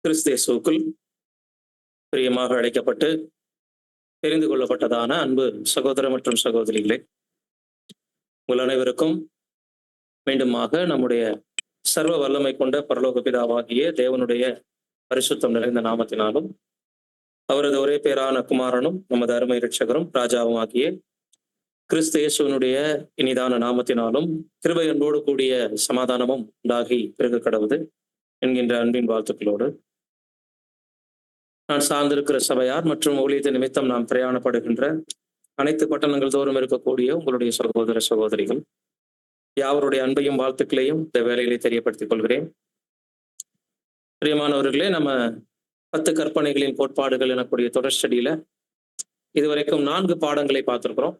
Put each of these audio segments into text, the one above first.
கிறிஸ்து இயேசுவுக்குள் பிரியமாக அழைக்கப்பட்டு தெரிந்து கொள்ளப்பட்டதான அன்பு சகோதர மற்றும் சகோதரிகளே, உங்கள் அனைவருக்கும் மீண்டுமாக நம்முடைய சர்வ வல்லமை கொண்ட பரலோக பிதாவாகிய தேவனுடைய பரிசுத்தம் நிறைந்த நாமத்தினாலும் அவரது ஒரே பேரான குமாரனும் நமது அருமை இரட்சகரும் ராஜாவும் ஆகிய கிறிஸ்து இயேசுவினுடைய இனிதான நாமத்தினாலும் கிருபை அன்போடு கூடிய சமாதானமும் உண்டாகி பெருக கடவுது என்கின்ற அன்பின் வாழ்த்துக்களோடு நான் சார்ந்திருக்கிற சபையார் மற்றும் ஊழியத்தை நிமித்தம் நாம் பிரயாணப்படுகின்ற அனைத்து பட்டணங்கள் தோறும் இருக்கக்கூடிய உங்களுடைய சகோதர சகோதரிகள் யாவருடைய அன்பையும் வாழ்த்துக்களையும் இந்த வேலையிலே தெரியப்படுத்திக் கொள்கிறேன். பிரியமானவர்களே, நம்ம 10 கற்பனைகளின் கோட்பாடுகள் எனக்கூடிய தொடர் ஸ்டடியில இதுவரைக்கும் 4 பாடங்களை பார்த்திருக்கிறோம்.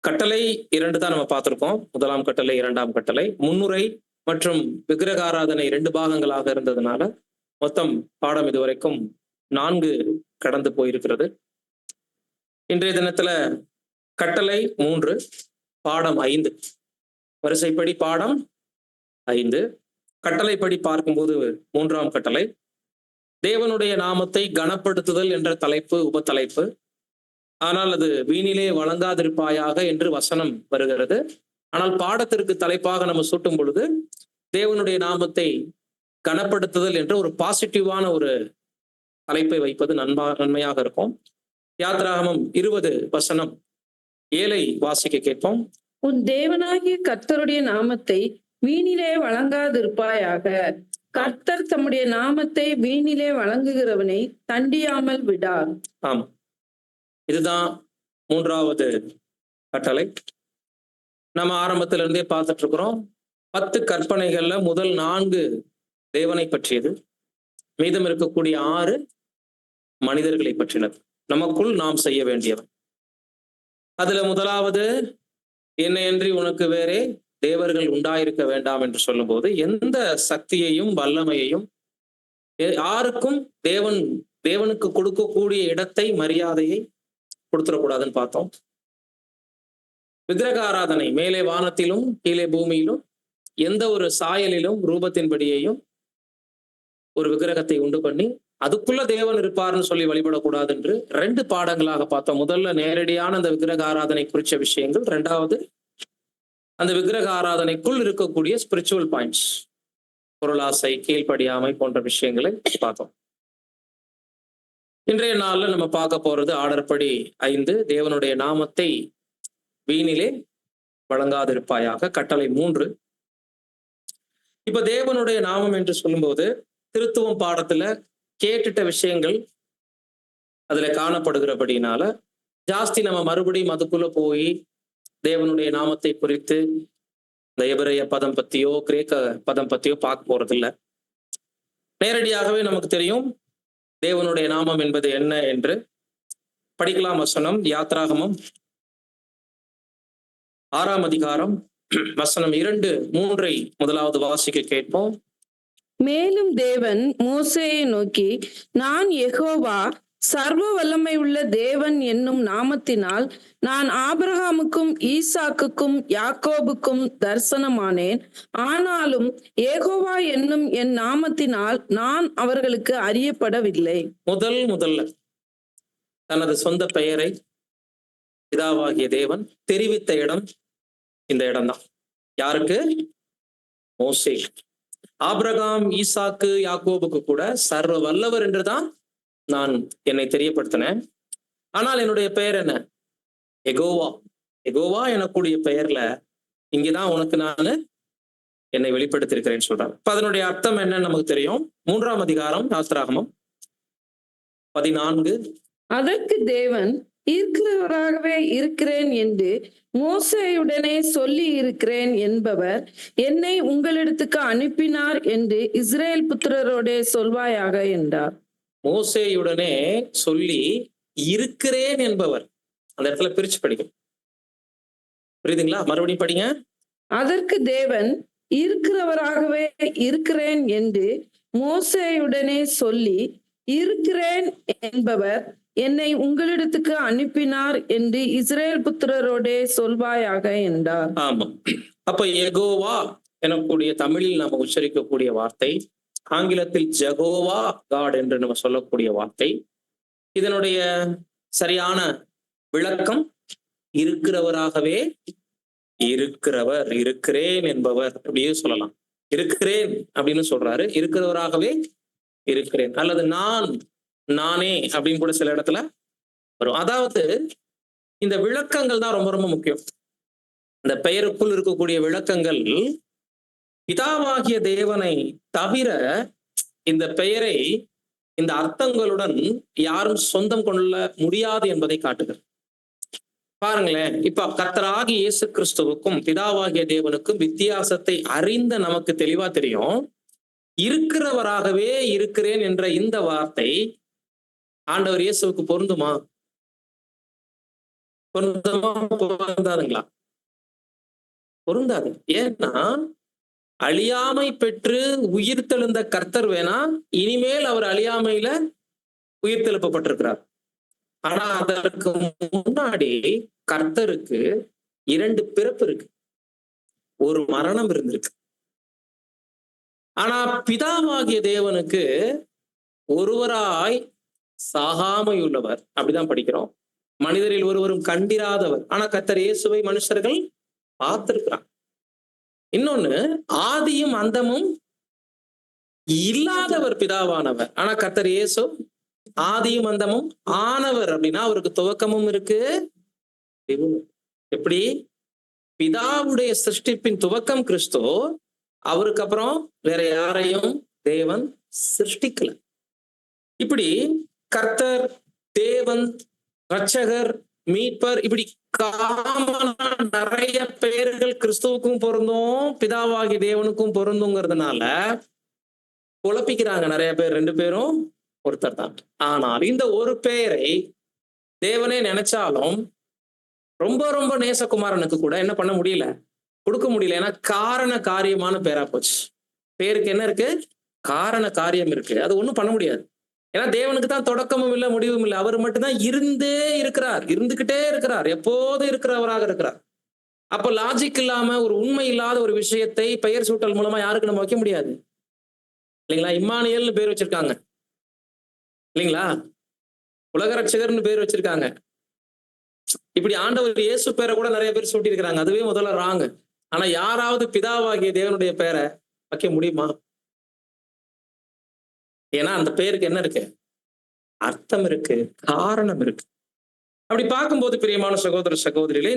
கட்டளை 2 தான் நம்ம பார்த்திருக்கோம். முதலாம் கட்டளை, 2ஆம் கட்டளை, முன்னுரை மற்றும் விக்கிரக ஆராதனை 2 பாகங்களாக இருந்ததுனால மொத்தம் பாடம் இதுவரைக்கும் 4 கடந்து போயிருக்கிறது. இன்றைய தினத்துல கட்டளை 3, பாடம் 5, வரிசைப்படி பாடம் 5. கட்டளைப்படி பார்க்கும்போது 3ஆம் கட்டளை தேவனுடைய நாமத்தை கனப்படுத்துதல் என்ற தலைப்பு, உபத்தலைப்பு. ஆனால் அது வீணிலே வழங்காதிருப்பாயாக என்று வசனம் வருகிறது. ஆனால் பாடத்திற்கு தலைப்பாக நம்ம சூட்டும் பொழுது தேவனுடைய நாமத்தை கனப்படுத்துதல் என்ற ஒரு பாசிட்டிவான ஒரு தலைப்பை வைப்பது நன்மையாக இருக்கும். யாத்ராகமம் 20 வசனம் 7 வாசிக்க கேட்போம். உன் தேவனாகிய கர்த்தருடைய நாமத்தை வீணிலே வழங்காதிருப்பாயாக. கர்த்தர் தம்முடைய நாமத்தை வீணிலே வழங்குகிறவனை தண்டியாமல் விடார். ஆம், இதுதான் 3வது கட்டளை. நம்ம ஆரம்பத்துல இருந்தே பார்த்துட்டு இருக்கிறோம். 10 கற்பனைகள்ல முதல் 4 தேவனை பற்றியது, மீதம் இருக்கக்கூடிய 6 மனிதர்களை பற்றினது, நமக்குள் நாம் செய்ய வேண்டியவை. அதுல முதலாவது, என்னையன்றி உனக்கு வேறே தேவர்கள் உண்டாயிருக்க வேண்டாம் என்று சொல்லும் போது எந்த சக்தியையும் வல்லமையையும் யாருக்கும் தேவனுக்கு கொடுக்கக்கூடிய இடத்தை, மரியாதையை கொடுத்துடக்கூடாதுன்னு பார்த்தோம். விக்கிரக ஆராதனை மேலே வானத்திலும் கீழே பூமியிலும் எந்த ஒரு சாயலிலும் ரூபத்தின்படியையும் ஒரு விக்கிரகத்தை உண்டு பண்ணி அதுக்குள்ள தேவன் இருப்பார்னு சொல்லி வழிபடக்கூடாது என்று 2 பாடங்களாக பார்த்தோம். முதல்ல நேரடியான அந்த விக்கிரக ஆராதனை குறித்த விஷயங்கள், 2வது அந்த விக்கிரக ஆராதனைக்குள் இருக்கக்கூடிய ஸ்பிரிச்சுவல் பாயிண்ட்ஸ், பொருளாசை, கீழ்ப்படியாமை போன்ற விஷயங்களை பார்த்தோம். இன்றைய நாள்ல நம்ம பார்க்க போறது ஆர்டர்படி 5, தேவனுடைய நாமத்தை வீணிலே வழங்காதிருப்பாயாக, கட்டளை 3. இப்ப தேவனுடைய நாமம் என்று சொல்லும்போது திருத்துவம் பாடத்துல கேட்டுட்ட விஷயங்கள் அதுல காணப்படுகிறபடினால ஜாஸ்தி நம்ம மறுபடியும் அதுக்குள்ள போய் தேவனுடைய நாமத்தை குறித்து இந்த எபிரேய பதம் பத்தியோ கிரேக்க பதம் பத்தியோ பார்க்க போறது இல்லை. நேரடியாகவே நமக்கு தெரியும் தேவனுடைய நாமம் என்பது என்ன என்று. படிக்கலாம் வசனம். யாத்ராகமம் 6ஆம் அதிகாரம் வசனம் 2, 3 முதலாவது வாசிக்க கேட்போம். மேலும் தேவன் மோசேயை நோக்கி, நான் யெகோவா சர்வ வல்லமை உள்ள தேவன் என்னும் நாமத்தினால் நான் ஆபிரகாமுக்கும் ஈசாக்குக்கும் யாக்கோபுக்கும் தரிசனமானேன். ஆனாலும் யெகோவா என்னும் என் நாமத்தினால் நான் அவர்களுக்கு அறியப்படவில்லை. முதல்ல தனது சொந்த பெயரை பிதாவாகிய தேவன் தெரிவித்த இடம் இந்த இடம்தான். யாருக்கு? மோசே. ஆபிரகாம், ஈசாக்கு, யாக்கோபுக்கு கூட சர்வ வல்லவர் என்றுதான் நான் என்னை தெரியப்படுத்தினேன். ஆனால் என்னுடைய பெயர் என்ன? யெகோவா. யெகோவா எனக்கூடிய பெயர்ல இங்கதான் உனக்கு நான் என்னை வெளிப்படுத்தியிருக்கிறேன்னு சொல்றாங்க. இப்ப அதனுடைய அர்த்தம் என்னன்னு நமக்கு தெரியும். 3ஆம் அதிகாரம் யாத்ராகமம் 14. அதற்கு தேவன், இருக்கிறவராகவே இருக்கிறேன் என்று மோசேயுடனே சொல்லி இருக்கிறேன் என்பவர் என்னை உங்களிடத்துக்கு அனுப்பினார் என்று இஸ்ரேல் புத்திரரோடே சொல்வாயாக என்றார். மோசேயுடனே சொல்லி இருக்கிறேன் என்பவர். அந்த இடத்துல பிரிச்சு படிக்கும். புரியுதுங்களா? மறுபடியும் படிங்க. அதற்கு தேவன், இருக்கிறவராகவே இருக்கிறேன் என்று மோசேயுடனே சொல்லி இருக்கிறேன் என்பவர் என்னை உங்களிடத்துக்கு அனுப்பினார் என்று இஸ்ரேல் புத்திரரோடே சொல்வாயாக என்றார். ஆமா, அப்ப யெகோவா எனக்கூடிய தமிழில் நாம உச்சரிக்கக்கூடிய வார்த்தை ஆங்கிலத்தில் ஜெகோவா காட் என்று நம்ம சொல்லக்கூடிய வார்த்தை. இதனுடைய சரியான விளக்கம் இருக்கிறவராகவே இருக்கிறவர், இருக்கிறேன் என்பவர் அப்படியே சொல்லலாம். இருக்கிறேன் அப்படின்னு சொல்றாரு, இருக்கிறவராகவே இருக்கிறேன், அல்லது நான் நானே அப்படின்னு கூட சில இடத்துல வரும். அதாவது இந்த விளக்கங்கள் தான் ரொம்ப ரொம்ப முக்கியம். இந்த பெயருக்குள் இருக்கக்கூடிய விளக்கங்கள் பிதாவாகிய தேவனை தவிர இந்த பெயரை இந்த அர்த்தங்களுடன் யாரும் சொந்தம் கொள்ள முடியாது என்பதை காட்டுகிறது. பாருங்களேன், இப்ப கர்த்தராகிய இயேசு கிறிஸ்துவுக்கும் பிதாவாகிய தேவனுக்கும் வித்தியாசத்தை அறிந்த நமக்கு தெளிவா தெரியும். இருக்கிறவராகவே இருக்கிறேன் என்ற இந்த வார்த்தை ஆண்டவர் இயேசுவுக்கு பொருந்துமா? பொருந்தாதுங்களா? பொருந்தாது. ஏன்னா அழியாமை பெற்று உயிர்த்தெழுந்த கர்த்தர் வேணா, இனிமேல் அவர் அழியாமையில உயிர்த்தெழுப்பப்பட்டிருக்கிறார். ஆனா அதற்கு முன்னாடி கர்த்தருக்கு 2 பிறப்பு இருக்கு, ஒரு மரணம் இருந்திருக்கு. ஆனா பிதாவாகிய தேவனுக்கு ஒருவராய் சாகாமையுள்ளவர், அப்படிதான் படிக்கிறோம். மனிதரில் ஒருவரும் கண்டிராதவர். ஆனா கர்த்தர் இயேசுவை மனுஷர்கள் பார்த்திருக்கிறார். இன்னொன்னு, ஆதியும் அந்தமும் இல்லாதவர் பிதாவானவர். ஆனா கர்த்தர் இயேசு ஆதியும் அந்தமும் ஆனவர். அப்படின்னா அவருக்கு துவக்கமும் இருக்கு. எப்படி? பிதாவுடைய சிருஷ்டிப்பின் துவக்கம் கிறிஸ்து, அவருக்கு அப்புறம் வேற யாரையும் தேவன் சிருஷ்டிக்கல. இப்படி கர்த்தர், தேவன், ரட்சகர், மீட்பர், இப்படி காமனா நிறைய பெயர்கள் கிறிஸ்துவுக்கும் பொருந்தும், பிதாவாகிய தேவனுக்கும் பொருந்துங்கிறதுனால குழப்பிக்கிறாங்க நிறைய பேர். 2 பேரும் ஒருத்தர் தான். ஆனால் இந்த ஒரு பெயரை தேவனே நினைச்சாலும் ரொம்ப ரொம்ப நேசகுமாரனுக்கு கூட என்ன பண்ண முடியல, கொடுக்க முடியல. ஏன்னா காரண காரியமான பேரா போச்சு. பேருக்கு என்ன இருக்கு? காரண காரியம் இருக்கு. அது ஒண்ணும் பண்ண முடியாது. ஏன்னா தேவனுக்கு தான் தொடக்கமும் இல்லை முடிவும் இல்லை. அவர் மட்டும்தான் இருந்தே இருக்கிறார், இருந்துகிட்டே இருக்கிறார், எப்போதும் இருக்கிறவராக இருக்கிறார். அப்ப லாஜிக் இல்லாம, ஒரு உண்மை இல்லாத ஒரு விஷயத்தை பெயர் சூட்டல் மூலமா யாருக்கு நம்ம வைக்க முடியாது இல்லைங்களா? இம்மானுவேல்னு பேர் வச்சிருக்காங்க இல்லைங்களா? உலக ரட்சகர்னு பேர் வச்சிருக்காங்க. இப்படி ஆண்டவர் இயேசு பேரை கூட நிறைய பேர் சூட்டி இருக்கிறாங்க. அதுவே முதல்ல ராங். ஆனா யாராவது பிதாவாகிய தேவனுடைய பேரை வைக்க முடியுமா? ஏன்னா அந்த பேருக்கு என்ன இருக்கு? அர்த்தம் இருக்கு, காரணம் இருக்கு. அப்படி பார்க்கும்போது பிரியமான சகோதர சகோதரிகளே,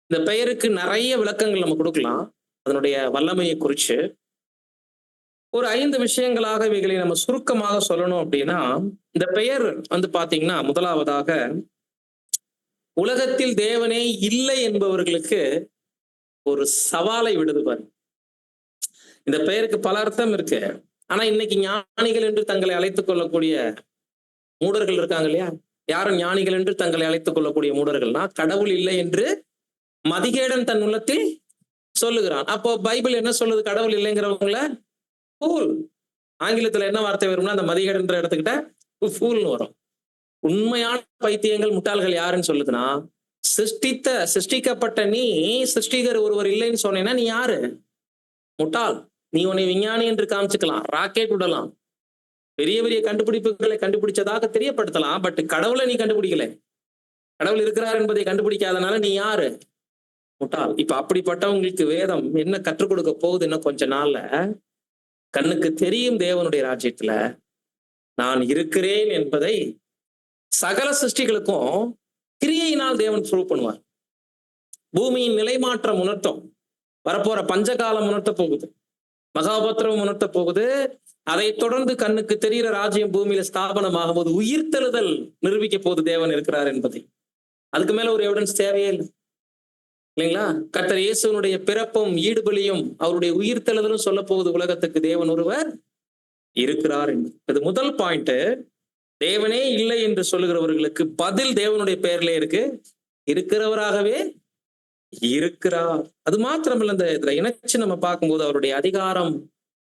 இந்த பெயருக்கு நிறைய விளக்கங்கள் நம்ம கொடுக்கலாம். அதனுடைய வல்லமையை குறிச்சு ஒரு 5 விஷயங்களாக இவைகளை நம்ம சுருக்கமாக சொல்லணும். அப்படின்னா, இந்த பெயர் பாத்தீங்கன்னா, முதலாவதாக உலகத்தில் தேவனே இல்லை என்பவர்களுக்கு ஒரு சவாலை விடுதுவார். இந்த பெயருக்கு பல அர்த்தம் இருக்கு. ஆனா இன்னைக்கு ஞானிகள் என்று தங்களை அழைத்துக் கொள்ளக்கூடிய மூடர்கள் இருக்காங்க இல்லையா? யாரும் ஞானிகள் என்று தங்களை அழைத்துக் கொள்ளக்கூடிய மூடர்கள்னா, கடவுள் இல்லை என்று மதிகேடன் தன் உள்ளத்தில் சொல்லுகிறான். அப்போ பைபிள் என்ன சொல்லுது? கடவுள் இல்லைங்கிறவங்கள ஃபூல். ஆங்கிலத்துல என்ன வார்த்தை வரும்னா, அந்த மதிகேடன் எடுத்துக்கிட்ட ஃபூல்னு வரும். உண்மையான பைத்தியங்கள், முட்டாள்கள் யாருன்னு சொல்லுதுன்னா, சிருஷ்டிக்கப்பட்ட நீ சிருஷ்டிகர் ஒருவர் இல்லைன்னு சொன்னேன்னா நீ யாரு? முட்டாள். நீ உன்னை விஞ்ஞானி என்று காமிச்சுக்கலாம், ராக்கெட் விடலாம், பெரிய பெரிய கண்டுபிடிப்புகளை கண்டுபிடிச்சதாக தெரியப்படுத்தலாம். பட் கடவுளை நீ கண்டுபிடிக்கல. கடவுள் இருக்கிறார் என்பதை கண்டுபிடிக்காதனால நீ யாரு? முட்டாள். இப்ப அப்படிப்பட்டவங்களுக்கு வேதம் என்ன கற்றுக் கொடுக்க போகுது? இன்னும் கொஞ்ச நாள்ல கண்ணுக்கு தெரியும் தேவனுடைய ராஜ்யத்துல நான் இருக்கிறேன் என்பதை சகல சிருஷ்டிகளுக்கும் கிரியையினால் தேவன் ப்ரூவ் பண்ணுவார். பூமியின் நிலைமாற்றம் உணர்த்தும், வரப்போற பஞ்சகாலம் உணர்த்த போகுது, மகாபத்திரம் உணர்த்த போகுது. அதை தொடர்ந்து கண்ணுக்கு தெரிகிற ராஜ்யம் பூமியில ஸ்தாபனமாகும் போது உயிர்த்தெழுதல் நிரூபிக்க போது தேவன் இருக்கிறார் என்பதை. அதுக்கு மேல ஒரு எவிடன்ஸ் தேவையே இல்லை இல்லைங்களா? கர்த்தர் இயேசுனுடைய பிறப்பும் ஈடுபலியும் அவருடைய உயிர்த்தெழுதலும் சொல்ல போகுது உலகத்துக்கு தேவன் ஒருவர் இருக்கிறார் என்பது. இது முதல் பாயிண்ட். தேவனே இல்லை என்று சொல்லுகிறவர்களுக்கு பதில் தேவனுடைய பெயர்ல இருக்கு, இருக்கிறவராகவே இருக்கிறார். அது மாத்திரமல்ல, இந்த இதுல இணைச்சு நம்ம பார்க்கும்போது அவருடைய அதிகாரம்,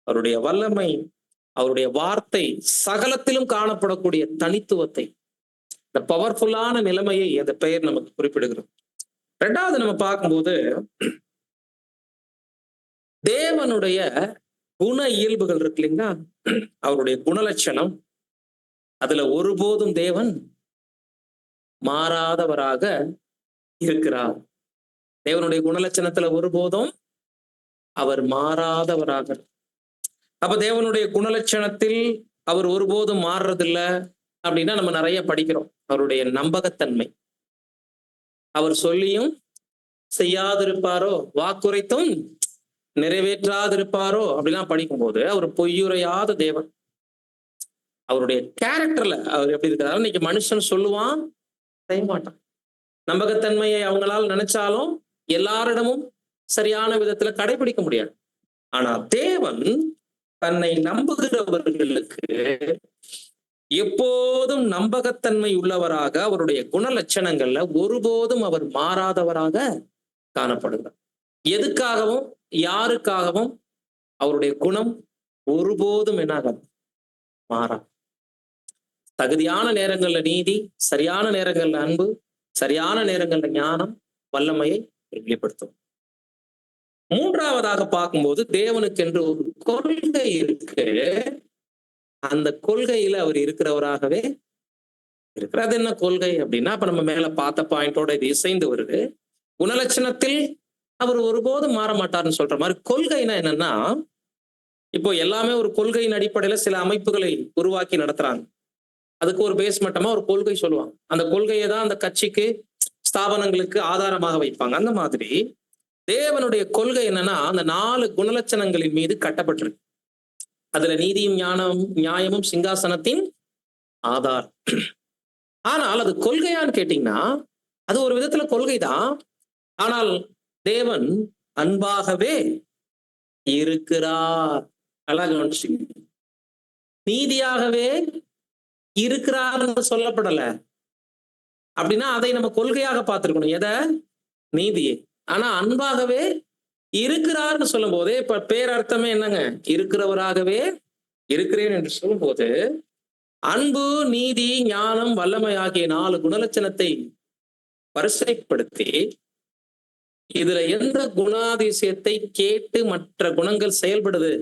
அவருடைய வல்லமை, அவருடைய வார்த்தை, சகலத்திலும் காணப்படக்கூடிய தனித்துவத்தை, இந்த பவர்ஃபுல்லான நிலைமையை அந்த பெயர் நமக்கு குறிப்பிடுகிறது. 2வது நம்ம பார்க்கும்போது தேவனுடைய குண இயல்புகள் இருக்கு இல்லைங்களா, அவருடைய குணலட்சணம், அதுல ஒருபோதும் தேவன் மாறாதவராக இருக்கிறார். தேவனுடைய குணலட்சணத்துல ஒருபோதும் அவர் மாறாதவராக. அப்ப தேவனுடைய குணலட்சணத்தில் அவர் ஒருபோதும் மாறுறதில்ல அப்படின்னா நம்ம நிறைய படிக்கிறோம். அவருடைய நம்பகத்தன்மை, அவர் சொல்லியும் செய்யாதிருப்பாரோ, வாக்குரைத்தும் நிறைவேற்றாதிருப்பாரோ அப்படிலாம் படிக்கும்போது அவர் பொய்யுரையாத தேவன். அவருடைய கேரக்டர்ல அவர் எப்படி இருக்கிறாரு, இன்னைக்கு மனுஷன் சொல்லுவான், செய்ய மாட்டான். நம்பகத்தன்மையை அவங்களால நினைச்சாலும் எல்லாரிடமும் சரியான விதத்துல கடைபிடிக்க முடியாது. ஆனா தேவன் தன்னை நம்புகிறவர்களுக்கு எப்போதும் நம்பகத்தன்மை உள்ளவராக, அவருடைய குணலட்சணங்கள்ல ஒருபோதும் அவர் மாறாதவராக காணப்படுகிறார். எதுக்காகவும் யாருக்காகவும் அவருடைய குணம் ஒருபோதும் என்னாகாது, மாறா. தகுதியான நேரங்கள்ல நீதி, சரியான நேரங்கள்ல அன்பு, சரியான நேரங்கள்ல ஞானம், வல்லமையை வெளிப்படுத்தும். மூன்றாவதாக பார்க்கும்போது தேவனுக்கென்று ஒரு கொள்கை இருக்கு. அந்த கொள்கையில அவர் இருக்கிறவராகவே இருக்கிறார். அது என்ன கொள்கை அப்படின்னா, அப்ப நம்ம மேல பார்த்த பாயிண்டோட இது இசைந்து வருது. குணலட்சணத்தில் அவர் ஒருபோதும் மாற மாட்டார்னு சொல்ற மாதிரி, கொள்கைனா என்னன்னா, இப்போ எல்லாமே ஒரு கொள்கையின் அடிப்படையில சில அமைப்புகளை உருவாக்கி நடத்துறாங்க. அதுக்கு ஒரு பேஸ் மட்டமா ஒரு கொள்கை சொல்லுவாங்க. அந்த கொள்கையை தான் அந்த கட்சிக்கு, ஸ்தாபனங்களுக்கு ஆதாரமாக வைப்பாங்க. அந்த மாதிரி தேவனுடைய கொள்கை என்னன்னா, அந்த 4 குணலட்சணங்களின் மீது கட்டப்பட்டிருக்கு. அதுல நீதியும் ஞானம் நியாயமும் சிங்காசனத்தின் ஆதாரம். ஆனால் அது கொள்கையான்னு கேட்டீங்கன்னா, அது ஒரு விதத்துல கொள்கைதான். ஆனால் தேவன் அன்பாகவே இருக்கிறார். நல்லா கவனிச்சு, நீதியாகவே இருக்கிறார்னு சொல்லப்படல. அப்படின்னா அதை நம்ம கொள்கையாக பார்த்திருக்கணும். எதை? நீதியை. ஆனா அன்பாகவே இருக்கிறார்னு சொல்லும் போதே, இப்ப பேரர்த்தமே என்னங்க, இருக்கிறவராகவே இருக்கிறேன் என்று சொல்லும் போது, அன்பு, நீதி, ஞானம், வல்லமை ஆகிய 4 குணலட்சணத்தை வரிசைப்படுத்தி, இதுல எந்த குணாதிசயத்தை கேட்டு மற்ற குணங்கள் செயல்படுது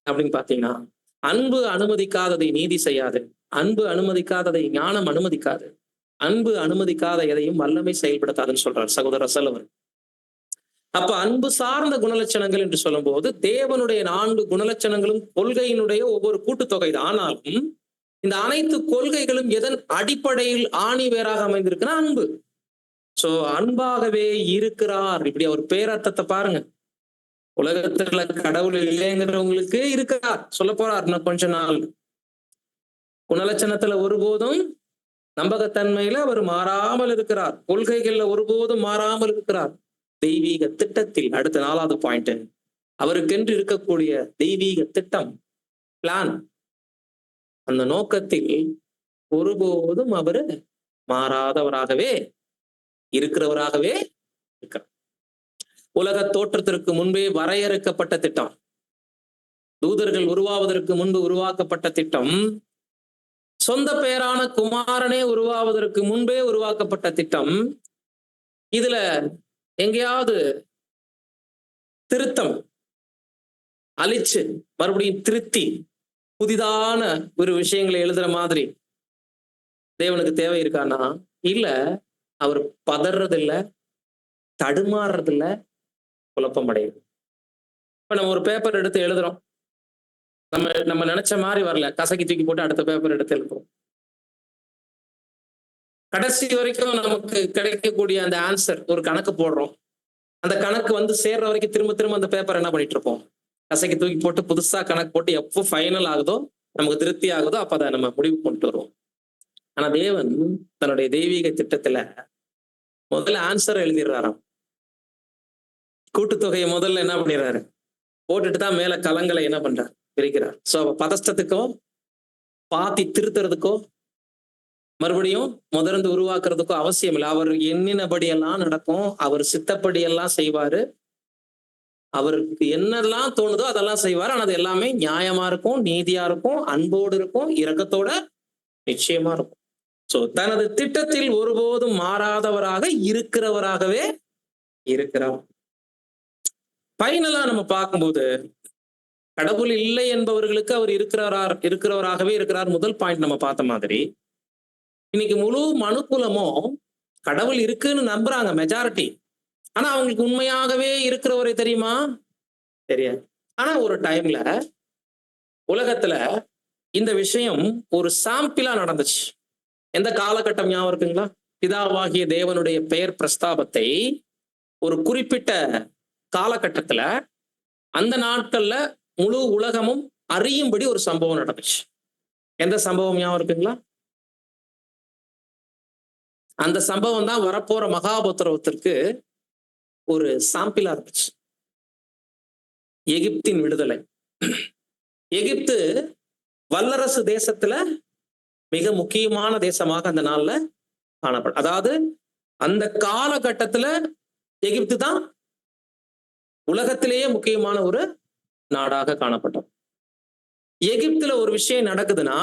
அப்படின்னு பாத்தீங்கன்னா, அன்பு அனுமதிக்காததை நீதி செய்யாது, அன்பு அனுமதிக்காததை ஞானம் அனுமதிக்காது, அன்பு அனுமதிக்காத எதையும் வல்லமை செயல்படுத்தாதுன்னு சொல்றார் சகோதரர் செல்வர். அப்ப அன்பு சார்ந்த குணலட்சணங்கள் என்று சொல்லும் போது, தேவனுடைய 4 குணலட்சணங்களும் கொள்கையினுடைய ஒவ்வொரு கூட்டுத்தொகை தான். ஆனாலும் இந்த அனைத்து கொள்கைகளும் எதன் அடிப்படையில் ஆணி வேறாக அமைந்திருக்குன்னா அன்பு. சோ அன்பாகவே இருக்கிறார். இப்படி அவர் பேரர்த்தத்தை பாருங்க. உலகத்துல கடவுள் இல்லைங்கிறவங்களுக்கு இருக்கிறார் சொல்ல போறார் இன்னும் கொஞ்ச நாள். குணலட்சணத்துல ஒருபோதும், நம்பகத்தன்மையில அவர் மாறாமல் இருக்கிறார், கொள்கைகள்ல ஒருபோதும் மாறாமல் இருக்கிறார். தெய்வீக திட்டத்தில் அடுத்த 4வது பாயிண்ட், அவருக்கென்று இருக்கக்கூடிய தெய்வீக திட்டம், பிளான், அந்த நோக்கத்தில் ஒருபோதும் அவரு மாறாதவராகவே இருக்கிறவராகவே இருக்கிறார். உலக தோற்றத்திற்கு முன்பே வரையறுக்கப்பட்ட திட்டம், தூதர்கள் உருவாவதற்கு முன்பு உருவாக்கப்பட்ட திட்டம், சொந்த பேரான குமாரனே உருவாவதற்கு முன்பே உருவாக்கப்பட்ட திட்டம். இதுல எங்கேயாவது திருத்தம் அழிச்சு மறுபடியும் திருத்தி புதிதான ஒரு விஷயங்களை எழுதுற மாதிரி தேவனுக்கு தேவை இருக்கான்னா இல்ல. அவர் பதறதில்லை, தடுமாறுறதில்ல, குழப்பம் அடையுது. இப்ப நம்ம ஒரு பேப்பர் எடுத்து எழுதுறோம், நம்ம நினைச்ச மாதிரி வரல, கசக்கி தூக்கி போட்டு அடுத்த பேப்பர் எடுத்து எழுதுறோம். கடைசி வரைக்கும் நமக்கு கிடைக்கக்கூடிய அந்த ஆன்சர், ஒரு கணக்கு போடுறோம், அந்த கணக்கு வந்து சேர்ற வரைக்கும் திரும்ப திரும்ப அந்த பேப்பர் என்ன பண்ணிட்டு இருப்போம், கசக்கி தூக்கி போட்டு புதுசா கணக்கு போட்டு எப்போ ஃபைனல் ஆகுதோ, நமக்கு திருப்தி ஆகுதோ அப்ப அதை நம்ம முடிவு கொண்டு வருவோம். ஆனா தேவன் தன்னுடைய தெய்வீக திட்டத்துல முதல்ல ஆன்சர் எழுதிடுறாராம். கூட்டுத்தொகையை முதல்ல என்ன பண்ணிடுறாரு, போட்டுட்டு தான் மேல கலங்களை என்ன பண்றார், பிரிக்கிறார். சோ பதஷ்டத்துக்கோ பாத்தி திருத்துறதுக்கோ மறுபடியும் முதர்ந்து உருவாக்குறதுக்கோ அவசியம் இல்லை. அவர் எண்ணினபடி எல்லாம் நடக்கும், அவர் சித்தப்படி எல்லாம் செய்வாரு, அவருக்கு என்னெல்லாம் தோணுதோ அதெல்லாம் செய்வார். ஆனா அது எல்லாமே நியாயமா இருக்கும், நீதியா இருக்கும், அன்போடு இருக்கும், இரக்கத்தோட நிச்சயமா இருக்கும். சோ தனது திட்டத்தில் ஒருபோதும் மாறாதவராக இருக்கிறவராகவே இருக்கிறார். ஃபைனலா நம்ம பார்க்கும்போது கடவுள் இல்லை என்பவர்களுக்கு அவர் இருக்கிறவராகவே இருக்கிறார். முதல் பாயிண்ட் நம்ம பார்த்த மாதிரி, இன்னைக்கு முழு மனுக்குலமும் கடவுள் இருக்குன்னு நம்புறாங்க மெஜாரிட்டி. ஆனா அவங்களுக்கு உண்மையாகவே இருக்கிறவரை தெரியுமா? தெரியாது. ஆனா ஒரு டைம்ல உலகத்துல இந்த விஷயம் ஒரு சாம்பிளா நடந்துச்சு. எந்த காலகட்டம் ஞாபகம் இருக்குங்களா? பிதாவாகிய தேவனுடைய பெயர் பிரஸ்தாபத்தை ஒரு குறிப்பிட்ட காலகட்டத்துல, அந்த நாட்கள்ல முழு உலகமும் அறியும்படி ஒரு சம்பவம் நடந்துச்சு. எந்த சம்பவம் ஞாபகம் இருக்குங்களா? அந்த சம்பவம் தான் வரப்போற மகாபத்திரவத்திற்கு ஒரு சாம்பிளா இருந்துச்சு. எகிப்தின் விடுதலை. எகிப்து வல்லரசு தேசத்துல மிக முக்கியமான தேசமாக அந்த நாள்ல காணப்படும். அதாவது அந்த காலகட்டத்துல எகிப்து தான் உலகத்திலேயே முக்கியமான ஒரு நாடாக காணப்பட்டோம். எகிப்துல ஒரு விஷயம் நடக்குதுன்னா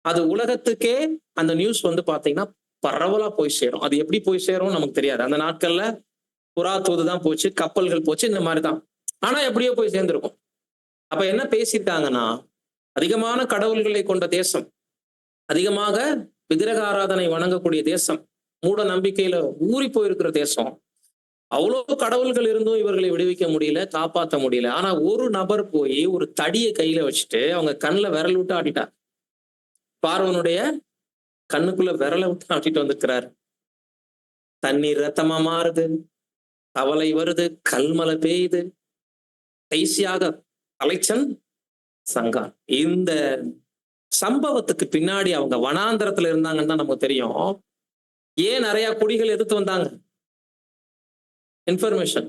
அது உலகத்துக்கே அந்த நியூஸ் வந்து பாத்தீங்கன்னா பரவலா போய் சேரும். அது எப்படி போய் சேரும் நமக்கு தெரியாது. அந்த நாட்கள்ல புறா தூது தான் போச்சு, கப்பல்கள் போச்சு, இந்த மாதிரிதான். ஆனா எப்படியோ போய் சேர்ந்திருக்கும். அப்ப என்ன பேசியிருக்காங்கன்னா, அதிகமான கடவுள்களை கொண்ட தேசம், அதிகமாக விக்கிரக ஆராதனை வணங்கக்கூடிய தேசம், மூட நம்பிக்கையில ஊறி போயிருக்கிற தேசம், அவ்வளவு கடவுள்கள் இருந்தும் இவர்களை விடுவிக்க முடியல, காப்பாற்ற முடியல. ஆனா ஒரு நபர் போய் ஒரு தடியை கையில வச்சுட்டு அவங்க கண்ணுல விரல் விட்டு ஆட்டிட்டார். பார்வனுடைய கண்ணுக்குள்ள விரலை விட்டு ஆட்டிட்டு வந்திருக்கிறார். தண்ணீர் ரத்தமா மாறுது, கவலை வருது, கல்மலை பெய்யுது, கடைசியாக அலைச்சன் சங்கார். இந்த சம்பவத்துக்கு பின்னாடி அவங்க வனாந்தரத்துல இருந்தாங்கன்னு தான் நமக்கு தெரியும். ஏன் நிறைய குடிகள் எதிர்த்து வந்தாங்க? இன்ஃபர்மேஷன்.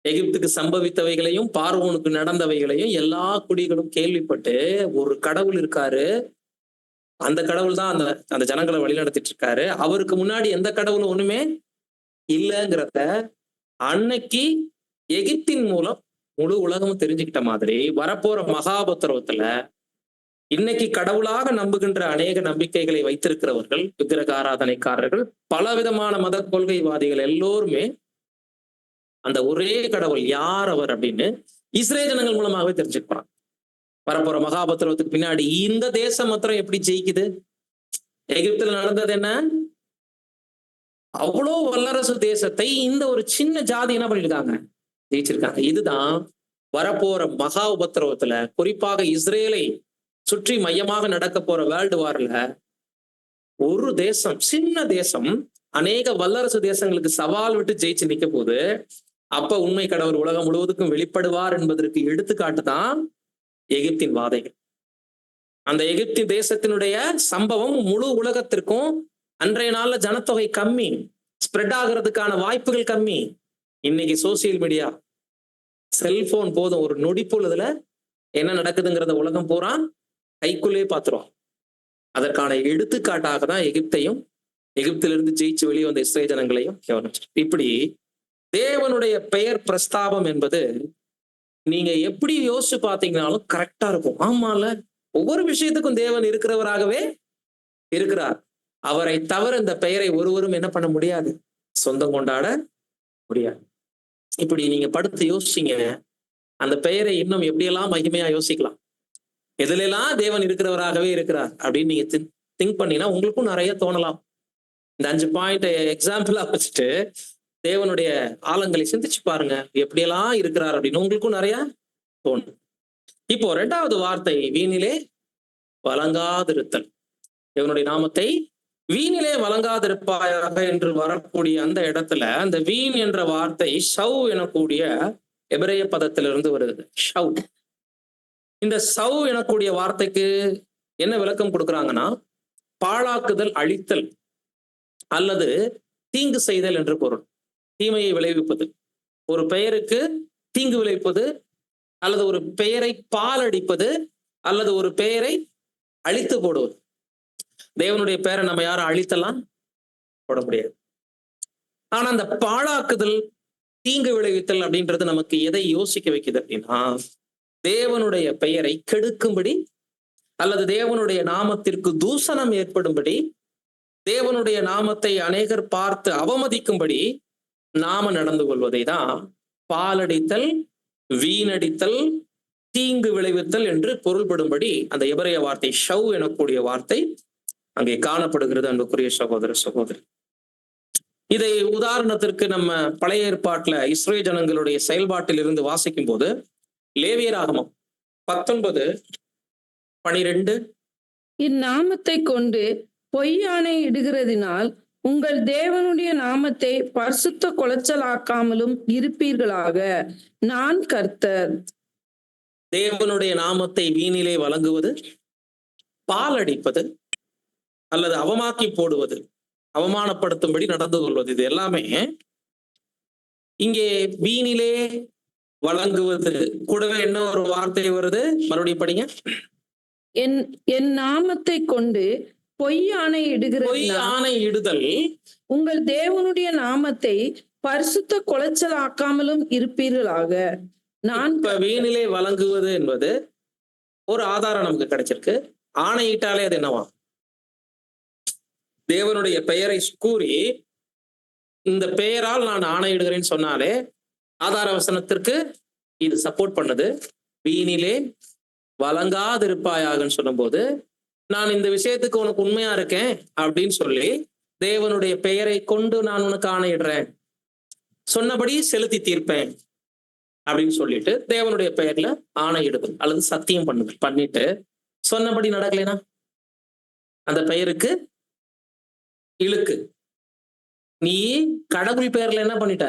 எகிப்துக்கு சம்பவித்தவைகளையும் பார்வோனுக்கு நடந்தவைகளையும் எல்லா குடிகளும் கேள்விப்பட்டு, ஒரு கடவுள் இருக்காரு, அந்த கடவுள் தான் அந்த ஜனங்களை வழிநடத்திட்டு இருக்காரு, அவருக்கு முன்னாடி எந்த கடவுளும் ஒண்ணுமே இல்லைங்கிறத அன்னைக்கு எகிப்தின் மூலம் முழு உலகமும் தெரிஞ்சுக்கிட்ட மாதிரி, வரப்போற மகாபத்திரவத்துல இன்னைக்கு கடவுளாக நம்புகின்ற அநேக நம்பிக்கைகளை வைத்திருக்கிறவர்கள், விக்கிரக ஆராதனைக்காரர்கள், பலவிதமான மத கொள்கைவாதிகள் எல்லோருமே அந்த ஒரே கடவுள் யார் அவர் அப்படின்னு இஸ்ரேல் ஜனங்கள் மூலமாகவே தெரிஞ்சுக்கிறாங்க. வரப்போற மகாபத்திரவத்துக்கு பின்னாடி இந்த தேசம் மாத்திரம் எப்படி ஜெயிக்குது? எகிப்துல நடந்தது என்ன? அவ்வளோ வல்லரசு தேசத்தை இந்த ஒரு சின்ன ஜாதி என்ன பண்ணிருக்காங்க? ஜெயிச்சிருக்காங்க. இதுதான் வரப்போற மகா உபத்திரவத்துல, குறிப்பாக இஸ்ரேலை சுற்றி மையமாக நடக்க போற வேர்ல்டு வார்ல ஒரு தேசம், சின்ன தேசம், அநேக வல்லரசு தேசங்களுக்கு சவால் விட்டு ஜெயிச்சு நிக்க போது. அப்ப உண்மை கடவுள் உலகம் முழுவதுக்கும் வெளிப்படுவார் என்பதற்கு எடுத்துக்காட்டு தான் எகிப்தின் வாதைகள். அந்த எகிப்தி தேசத்தினுடைய சம்பவம் முழு உலகத்திற்கும், அன்றைய நாள்ல ஜனத்தொகை கம்மி, ஸ்ப்ரெட் ஆகிறதுக்கான வாய்ப்புகள் கம்மி. இன்னைக்கு சோசியல் மீடியா, செல்போன் போதும், ஒரு நொடி பொழுதுல என்ன நடக்குதுங்கிறத உலகம் பூரா கைக்குள்ளே பார்த்துரும். அதற்கான எடுத்துக்காட்டாக தான் எகிப்தையும், எகிப்திலிருந்து ஜெயிச்சு வெளியே வந்த இஸ்ரேல் ஜனங்களையும் கவனிச்சு. இப்படி தேவனுடைய பெயர் பிரஸ்தாபம் என்பது நீங்க எப்படி யோசிச்சு பார்த்தீங்கன்னாலும் கரெக்டா இருக்கும். ஆமால, ஒவ்வொரு விஷயத்துக்கும் தேவன் இருக்கிறவராகவே இருக்கிறார். அவரை தவிர இந்த பெயரை ஒருவரும் என்ன பண்ண முடியாது, சொந்தம் கொண்டாட முடியாது. இப்படி நீங்க படுத்து யோசிச்சீங்க, அந்த பெயரை இன்னும் எப்படியெல்லாம் மகிமையா யோசிக்கலாம், எதுலாம் தேவன் இருக்கிறவராகவே இருக்கிறார் அப்படின்னு நீங்க திங்க் பண்ணீங்கன்னா உங்களுக்கும் நிறைய தோணலாம். இந்த 5 பாயிண்ட் எக்ஸாம்பிளா வச்சுட்டு தேவனுடைய ஆழங்களை சிந்திச்சு பாருங்க, எப்படியெல்லாம் இருக்கிறார் அப்படின்னு உங்களுக்கும் நிறைய தோணும். இப்போ 2வது வார்த்தை வீணிலே வழங்காதிருத்தல். தேவனுடைய நாமத்தை வீணிலே வழங்காதிருப்பாயாக என்று வரக்கூடிய அந்த இடத்துல அந்த வீண் என்ற வார்த்தை ஷவ் எனக்கூடிய எபிரேய பதத்திலிருந்து வருது. ஷவ். இந்த சவ் எனக்கூடிய வார்த்தைக்கு என்ன விளக்கம் கொடுக்குறாங்கன்னா, பாழாக்குதல், அழித்தல் அல்லது தீங்கு செய்தல் என்று பொருள். தீமையை விளைவிப்பது, ஒரு பெயருக்கு தீங்கு விளைவிப்பது, அல்லது ஒரு பெயரை பாலடிப்பது, அல்லது ஒரு பெயரை அழித்து போடுவது. தேவனுடைய பெயரை நம்ம யாரும் அழித்தலாம் போட முடியாது. ஆனா அந்த பாழாக்குதல், தீங்கு விளைவித்தல் அப்படின்றது நமக்கு எதை யோசிக்க வைக்குது அப்படின்னா, தேவனுடைய பெயரை கெடுக்கும்படி அல்லது தேவனுடைய நாமத்திற்கு தூஷணம் ஏற்படும்படி, தேவனுடைய நாமத்தை அநேகர் பார்த்து அவமதிக்கும்படி நாம நடந்து கொள்வதை தான் பாலடித்தல், வீணடித்தல், தீங்கு விளைவித்தல் என்று பொருள்படும்படி அந்த எபிரேய வார்த்தை ஷவ் எனக்கூடிய வார்த்தை அங்கே காணப்படுகிறது. அன்புக்குரிய சகோதர சகோதரி, இதை உதாரணத்திற்கு நம்ம பழைய ஏற்பாட்டுல இஸ்ரேல் ஜனங்களுடைய செயல்பாட்டில் இருந்து வாசிக்கும் போது லேவியராகமம் 19:12 இந்நாமத்தை கொண்டு பொய்யானை இடுகிறதினால் உங்கள் தேவனுடைய நாமத்தை பரிசுத்த குலைச்சலாக்காமலும் இருப்பீர்களாக. நான் கர்த்தர். தேவனுடைய நாமத்தை வீணிலே வழங்குவது, பாலடிப்பது அல்லது அவமாக்கி போடுவது, அவமானப்படுத்தும்படி நடந்து கொள்வது, இது எல்லாமே இங்கே வீணிலே வழங்குவது. கூடவே என்ன ஒரு வார்த்தை வருது, மறுபடியும் படிங்க. என் நாமத்தை கொண்டு பொய்யானை பொய் இடுகிறதினால் ஆணை இடுதல், உங்கள் தேவனுடைய நாமத்தை பரிசுத்த குலைச்சலாக்காமலும் இருப்பீர்களாக. நான் இப்ப வீணிலே வழங்குவது என்பது ஒரு ஆதாரம் நமக்கு கிடைச்சிருக்கு. ஆணையிட்டாலே அது என்னவா, தேவனுடைய பெயரை கூறி இந்த பெயரால் நான் ஆணையிடுகிறேன்னு சொன்னாலே ஆதார வசனத்திற்கு இது சப்போர்ட் பண்ணுது. வீணிலே வழங்காதிருப்பாயாகன்னு சொல்லும்போது, நான் இந்த விஷயத்துக்கு உனக்கு உண்மையா இருக்கேன் அப்படின்னு சொல்லி தேவனுடைய பெயரை கொண்டு நான் உனக்கு ஆணையிடுறேன், சொன்னபடி செலுத்தி தீர்ப்பேன் அப்படின்னு சொல்லிட்டு தேவனுடைய பெயர்ல ஆணையிடுதல் அல்லது சத்தியம் பண்ணிட்டு சொன்னபடி நடக்கலைனா அந்த பெயருக்கு இழுக்கு. நீ கடவுள் பெயர்ல என்ன பண்ணிட்ட,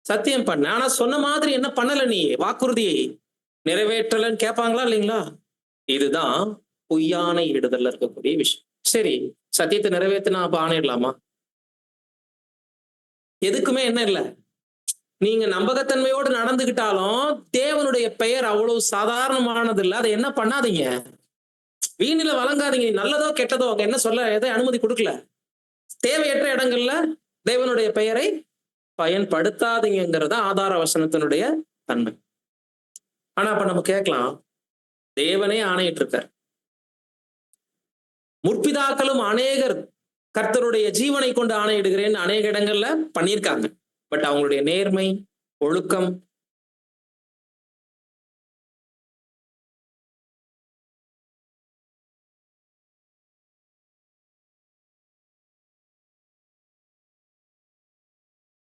சத்தியம் பண்ண, ஆனா சொன்ன மாதிரி என்ன பண்ணல, நீ வாக்குறுதியை நிறைவேற்றலன்னு கேட்பாங்களா இல்லைங்களா? இதுதான் பொய்யானை இடுதல்ல இருக்கக்கூடிய விஷயம். சரி, சத்தியத்தை நிறைவேற்றினா அப்ப ஆணையிடலாமா? எதுக்குமே என்ன இல்லை, நீங்க நம்பகத்தன்மையோடு நடந்துகிட்டாலும் தேவனுடைய பெயர் அவ்வளவு சாதாரணமானது இல்லை. அதை என்ன பண்ணாதீங்க, வீணில வழங்காதீங்க. நல்லதோ கெட்டதோ அவங்க என்ன சொல்ல எதை அனுமதி கொடுக்கல. தேவையற்ற இடங்கள்ல தேவனுடைய பெயரை பயன்படுத்தாதீங்கிறத ஆதார வசனத்தினுடைய தன்மை. ஆனா அப்ப நம்ம கேட்கலாம், தேவனே ஆணையிட்டு இருக்கார், முற்பிதாக்களும் அநேகர் கர்த்தருடைய ஜீவனை கொண்டு ஆணையிடுகிறேன்னு அநேக இடங்கள்ல பண்ணியிருக்காங்க. பட் அவங்களுடைய நேர்மை, ஒழுக்கம்,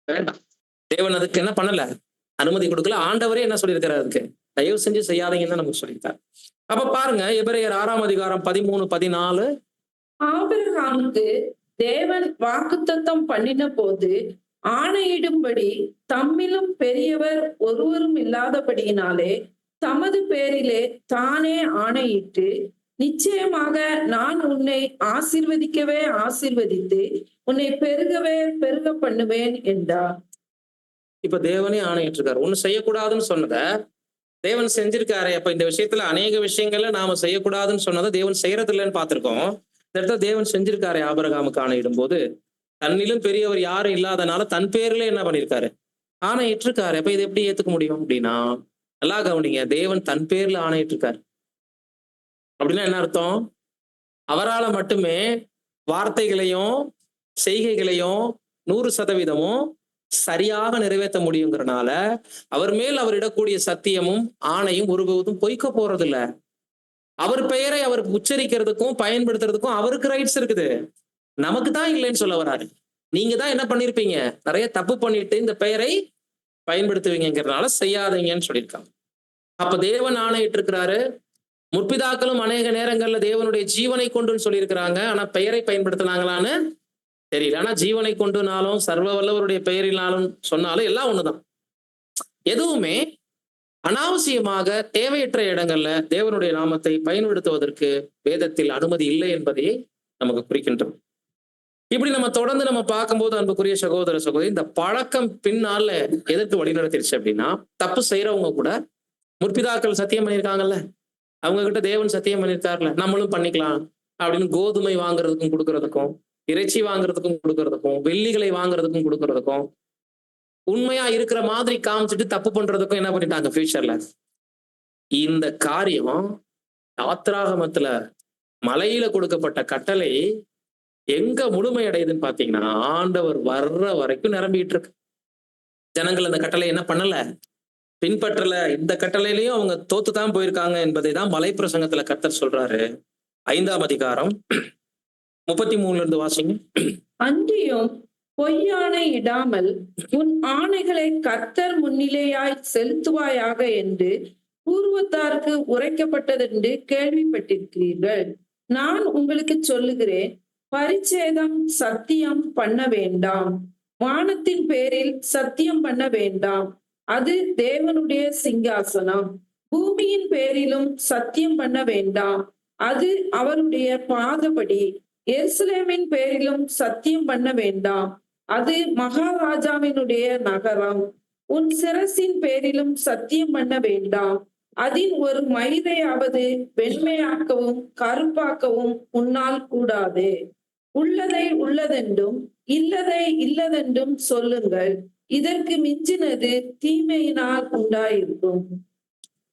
வேண்டாம். தேவன் அதுக்கு என்ன பண்ணல, அனுமதி கொடுக்கல. ஆண்டவரே என்ன சொல்லியிருக்கிறார், அதுக்கு தயவு செஞ்சு செய்யாதீங்கன்னு தான் நமக்கு சொல்லியிருக்காரு. அப்ப பாருங்க, எபிரேயர் 6:13-14. ஆபிரகாமுக்கு தேவன் வாக்குத்தத்தம் பண்ணின போது ஆணையிடும்படி தம்மிலும் பெரியவர் ஒருவரும் இல்லாதபடியினாலே தமது பேரிலே தானே ஆணையிட்டு, நிச்சயமாக நான் உன்னை ஆசீர்வதிக்கவே ஆசீர்வதித்து உன்னை பெருகவே பெருக பண்ணுவேன் என்றார். இப்ப தேவனே ஆணையிட்டு இருக்காரு. ஒண்ணு செய்யக்கூடாதுன்னு சொன்னத தேவன் செஞ்சிருக்காரு. அப்ப இந்த விஷயத்துல அநேக விஷயங்கள்ல நாம செய்யக்கூடாதுன்னு சொன்னதை தேவன் செய்யறது இல்லைன்னு பார்த்திருக்கோம். இந்த இடத்துல தேவன் செஞ்சிருக்காரு. ஆபிரகாமுக்கு ஆணையிடும் போது தன்னிலும் பெரியவர் யாரும் இல்லாதனால தன் பேர்ல என்ன பண்ணிருக்காரு, ஆணையிட்டு இருக்காரு. அப்ப இது எப்படி ஏத்துக்க முடியும் அப்படின்னா, நல்லா கவனிங்க, தேவன் தன் பேர்ல ஆணையிட்டு இருக்காரு அப்படின்னா என்ன அர்த்தம்? அவரால் மட்டுமே வார்த்தைகளையும் செய்கைகளையும் 100% சரியாக நிறைவேற்ற முடியுங்கிறனால அவர் மேல் அவர் இடக்கூடிய சத்தியமும் ஆணையும் ஒருபோதும் பொய்க்க போறது இல்ல. அவர் பெயரை அவர் உச்சரிக்கிறதுக்கும் பயன்படுத்துறதுக்கும் அவருக்கு ரைட்ஸ் இருக்குது, நமக்கு தான் இல்லைன்னு சொல்ல வராரு. நீங்க தான் என்ன பண்ணிருப்பீங்க, நிறைய தப்பு பண்ணிட்டு இந்த பெயரை பயன்படுத்துவீங்கிறதுனால செய்யாதீங்கன்னு சொல்லியிருக்காங்க. அப்ப தேவன் ஆணையிட்டு இருக்கிறாரு. முற்பிதாக்களும் அநேக நேரங்கள்ல தேவனுடைய ஜீவனை கொண்டுன்னு சொல்லியிருக்கிறாங்க. ஆனா பெயரை பயன்படுத்தினாங்களான்னு தெரியல. ஆனா ஜீவனை கொண்டுனாலும் சர்வ வல்லவருடைய பெயரினாலும் சொன்னாலும் எல்லாம் ஒண்ணுதான். எதுவுமே அனாவசியமாக தேவையற்ற இடங்கள்ல தேவனுடைய நாமத்தை பயன்படுத்துவதற்கு வேதத்தில் அனுமதி இல்லை என்பதை நமக்கு குறிக்கின்றோம். இப்படி நம்ம தொடர்ந்து நம்ம பார்க்கும்போது அன்புக்குரிய சகோதர சகோதரி, இந்த பழக்கம் பின்னால எதற்கு வழிநடத்திடுச்சு அப்படின்னா, தப்பு செய்யறவங்க கூட முற்பிதாக்கள் சத்தியம் பண்ணியிருக்காங்கல்ல, அவங்க கிட்ட தேவன் சத்தியம் பண்ணியிருக்காருல, நம்மளும் பண்ணிக்கலாம் அப்படின்னு கோதுமை வாங்குறதுக்கும் கொடுக்கறதுக்கும், இறைச்சி வாங்குறதுக்கும் கொடுக்கறதுக்கும், வெள்ளிகளை வாங்குறதுக்கும் கொடுக்கறதுக்கும், உண்மையா இருக்கிற மாதிரி காமிச்சிட்டு தப்பு பண்றதுக்கும் என்ன பண்ணிட்டாங்க ஃபியூச்சர்ல. இந்த காரியம் யாத்திராகமத்துல மலையில கொடுக்கப்பட்ட கட்டளை எங்க முழுமை அடையுதுன்னு பாத்தீங்கன்னா, ஆண்டவர் வர்ற வரைக்கும் நிரம்பிட்டு இருக்கு. ஜனங்கள் அந்த கட்டளை என்ன பண்ணல, பின்பற்றல, இந்த கட்டளையிலையும் அவங்க தோத்துதான் போயிருக்காங்க என்பதை தான் மலை பிரசங்கத்துல கர்த்தர் சொல்றாரு. 5ஆம் அதிகாரம் 33 இருந்து வாசிங்க. அன்றியும் பொய்யானை இடாமல் உன் ஆணைகளை கர்த்தர் முன்னிலையாய் செலுத்துவாயாக என்று பூர்வத்தாருக்கு உரைக்கப்பட்டதென்று கேள்விப்பட்டிருக்கிறீர்கள். நான் உங்களுக்கு சொல்லுகிறேன், பரிச்சேதம் சத்தியம் பண்ண வேண்டாம், வானத்தின் பேரில் சத்தியம் பண்ண வேண்டாம், அது தேவனுடைய சிங்காசனம். பூமியின் பேரிலும் சத்தியம் பண்ண வேண்டாம், அது அவருடைய பாதபடி. எருசலேமின் பேரிலும் சத்தியம் பண்ண வேண்டாம், அது மகாராஜாவினுடைய நகரம். உன் சிரசின் பேரிலும் சத்தியம் பண்ண வேண்டாம், அதில் ஒரு மயிரையாவது வெண்மையாக்கவும் கருப்பாக்கவும் உன்னால் கூடாது. உள்ளதை உள்ளதென்றும் இல்லதை இல்லதென்றும் சொல்லுங்கள், இதற்கு மிஞ்சினது தீமையினால் உண்டாயிருக்கும்.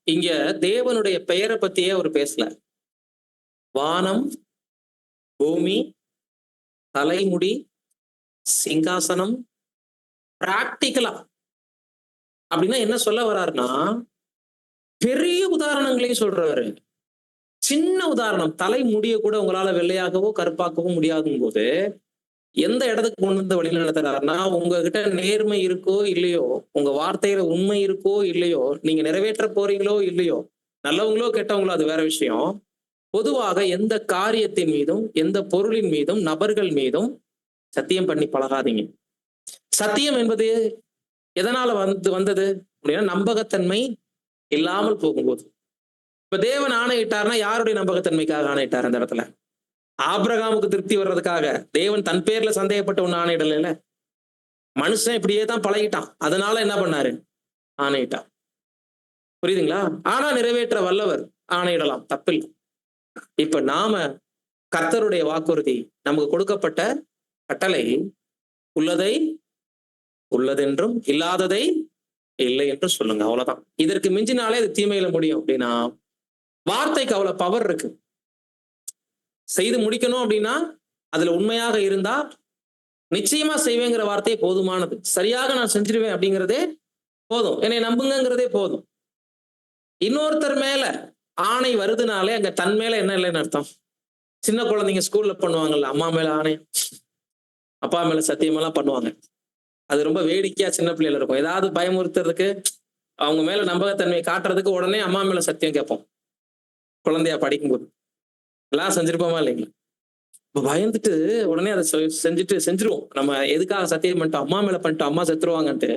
இங்க தேவனுடைய பெயரை பத்தியே அவர் பேசல. வானம், பூமி, தலைமுடி, சிங்காசனம், பிராக்டிக்கலா அப்படின்னா என்ன சொல்ல வர்றாருன்னா, பெரிய உதாரணங்களையும் சொல்றாரு. சின்ன உதாரணம், தலைமுடிய கூட உங்களால வெள்ளையாகவோ கருப்பாக்கவோ முடியாதும் போது எந்த இடத்துக்கு கொண்டு வந்து வழி நடத்துறாருன்னா, உங்ககிட்ட நேர்மை இருக்கோ இல்லையோ, உங்க வார்த்தையில உண்மை இருக்கோ இல்லையோ, நீங்க நிறைவேற்ற போறீங்களோ இல்லையோ, நல்லவங்களோ கெட்டவங்களோ அது வேற விஷயம். பொதுவாக எந்த காரியத்தின் மீதும் எந்த பொருளின் மீதும் நபர்கள் மீதும் சத்தியம் பண்ணி பழகாதீங்க. சத்தியம் என்பது எதனால வந்தது அப்படின்னா, நம்பகத்தன்மை இல்லாமல் போகும்போது. இப்ப தேவன் ஆணையிட்டார்னா யாருடைய நம்பகத்தன்மைக்காக ஆணையிட்டார்? அந்த இடத்துல ஆபிரகாமுக்கு திருப்தி வர்றதுக்காக. தேவன் தன் பேர்ல சந்தேகப்பட்ட ஒண்ணு ஆணையிடல. மனுஷன் இப்படியே தான் பழகிட்டான், அதனால என்ன பண்ணாரு? ஆணையிட்டார். புரியுதுங்களா? ஆனா நிறைவேற்ற வல்லவர், ஆணையிடலாம், தப்பில்லை. இப்ப நாம கர்த்தருடைய வாக்குறுதி, நமக்கு கொடுக்கப்பட்ட கட்டளை, உள்ளதை உள்ளதென்றும் இல்லாததை இல்லை என்று சொல்லுங்க, அவ்வளவுதான். இதற்கு மிஞ்சினாலே அது தீமையில முடியும். அப்படின்னா வார்த்தைக்கு அவ்வளவு பவர் இருக்கு. செய்து முடிக்கணும் அப்படின்னா அதுல உண்மையாக இருந்தா நிச்சயமா செய்வேங்கிற வார்த்தையே போதுமானது. சரியாக நான் செஞ்சிருவேன் அப்படிங்கிறதே போதும், என்னை நம்புங்கிறதே போதும். இன்னொருத்தர் மேல ஆணை வருதுனாலே அங்க தன் மேல என்ன இல்லைன்னு அர்த்தம். சின்ன குழந்தைங்க ஸ்கூல்ல பண்ணுவாங்கல்ல, அம்மா மேல ஆணை, அப்பா மேல சத்தியமெல்லாம் பண்ணுவாங்க. அது ரொம்ப வேடிக்கையா சின்ன பிள்ளைல இருக்கும். ஏதாவது பயமுறுத்துறதுக்கு, அவங்க மேல நம்பகத்தன்மையை காட்டுறதுக்கு உடனே அம்மா மேல சத்தியம் கேட்போம். குழந்தையா படிக்கும்போது எல்லாம் செஞ்சிருப்போமா இல்லைங்களா? பயந்துட்டு உடனே அதை செஞ்சிருவோம். நம்ம எதுக்காக சத்தியம் பண்ணிட்டோம்? அம்மா மேல பண்ணிட்டோம், அம்மா செத்துருவாங்கன்ட்டு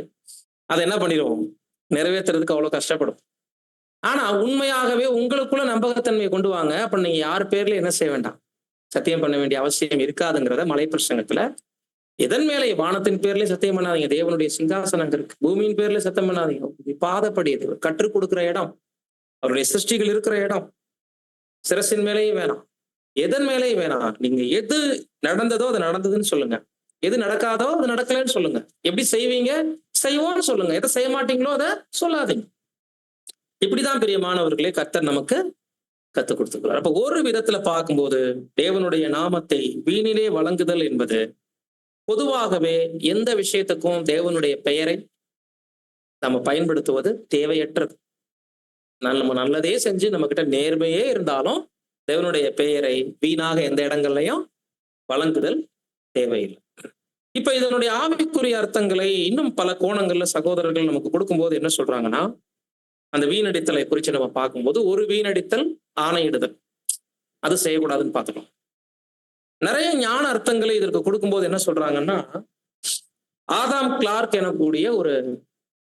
அதை என்ன பண்ணிடுவோம்? நிறைவேற்றுறதுக்கு அவ்வளவு கஷ்டப்படும். ஆனா உண்மையாகவே உங்களுக்குள்ள நம்பகத்தன்மையை கொண்டு வாங்க. அப்ப நீங்க யார் பேர்ல என்ன செய்ய வேண்டாம், சத்தியம் பண்ண வேண்டிய அவசியம் இருக்காதுங்கிறத மலை பிரசங்கத்துல, எதன் மேலே? வானத்தின் பேர்ல சத்தியம் பண்ணாதீங்க, தேவனுடைய சிங்காசனம் இருக்கு. பூமியின் பேர்ல சத்தம் பண்ணாதீங்க, பாதப்படி அது கற்றுக் கொடுக்கிற இடம், அவருடைய சிருஷ்டிகள் இருக்கிற இடம். சிரசின் மேலேயும் வேணாம், எதன் மேலேயும் வேணாம். நீங்க எது நடந்ததோ அது நடந்ததுன்னு சொல்லுங்க, எது நடக்காதோ அது நடக்கலன்னு சொல்லுங்க. எப்படி செய்வீங்க? செய்வோம்னு சொல்லுங்க. எதை செய்ய மாட்டீங்களோ அதை சொல்லாதீங்க. இப்படிதான் பிரியமானவர்களே கர்த்தர் நமக்கு கத்துக் கொடுத்துக்கிறார். அப்ப ஒரு விதத்துல பார்க்கும்போது தேவனுடைய நாமத்தை வீணிலே வழங்குதல் என்பது பொதுவாகவே எந்த விஷயத்துக்கும் தேவனுடைய பெயரை நம்ம பயன்படுத்துவது தேவையற்றது. நம்ம நல்லதே செஞ்சு நம்ம கிட்ட நேர்மையே இருந்தாலும் தேவனுடைய பெயரை வீணாக எந்த இடங்கள்லையும் வழங்குதல் தேவையில்லை. இப்ப இதனுடைய ஆவிக்குரிய அர்த்தங்களை இன்னும் பல கோணங்கள்ல சகோதரர்கள் நமக்கு கொடுக்கும்போது என்ன சொல்றாங்கன்னா, அந்த வீணடித்தலை குறித்து நம்ம பார்க்கும்போது, ஒரு வீணடித்தல் ஆணையிடுதல், அது செய்யக்கூடாதுன்னு பார்த்துக்கணும். நிறைய ஞான அர்த்தங்களை இதற்கு கொடுக்கும்போது என்ன சொல்றாங்கன்னா, ஆதாம் கிளார்க் எனக்கூடிய ஒரு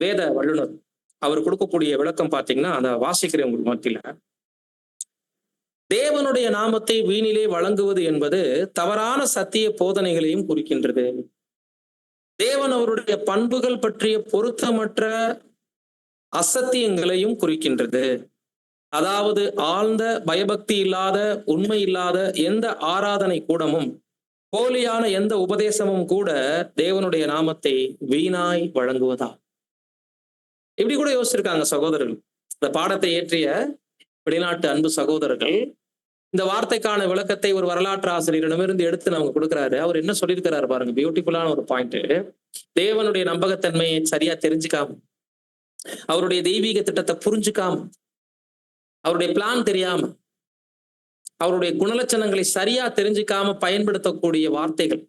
வேத வல்லுநர், அவர் கொடுக்கக்கூடிய விளக்கம் பார்த்தீங்கன்னா, அதை வாசிக்கிறேன் உங்களுக்கு மத்தியில. தேவனுடைய நாமத்தை வீணிலே வழங்குவது என்பது தவறான சத்திய போதனைகளையும் குறிக்கின்றது. தேவன் அவருடைய பண்புகள் பற்றிய பொருத்தமற்ற அசத்தியங்களையும் குறிக்கின்றது. அதாவது ஆழ்ந்த பயபக்தி இல்லாத, உண்மை இல்லாத எந்த ஆராதனை கூடமும், போலியான எந்த உபதேசமும் கூட தேவனுடைய நாமத்தை வீணாய் வழங்குவதா. இப்படி கூட யோசிச்சிருக்காங்க சகோதரர்கள். இந்த பாடத்தை ஏற்றிய வெளிநாட்டு அன்பு சகோதரர்கள் இந்த வார்த்தைக்கான விளக்கத்தை ஒரு வரலாற்று ஆசிரியரிடமிருந்து எடுத்து நமக்கு கொடுக்குறாரு. அவர் என்ன சொல்லியிருக்கிறாரு பாருங்க, பியூட்டிஃபுல்லான ஒரு பாயிண்ட். தேவனுடைய நம்பகத்தன்மையை சரியா தெரிஞ்சுக்காம, அவருடைய தெய்வீக திட்டத்தை புரிஞ்சுக்காம, அவருடைய பிளான் தெரியாம, அவருடைய குணலட்சணங்களை சரியா தெரிஞ்சுக்காம பயன்படுத்தக்கூடிய வார்த்தைகள்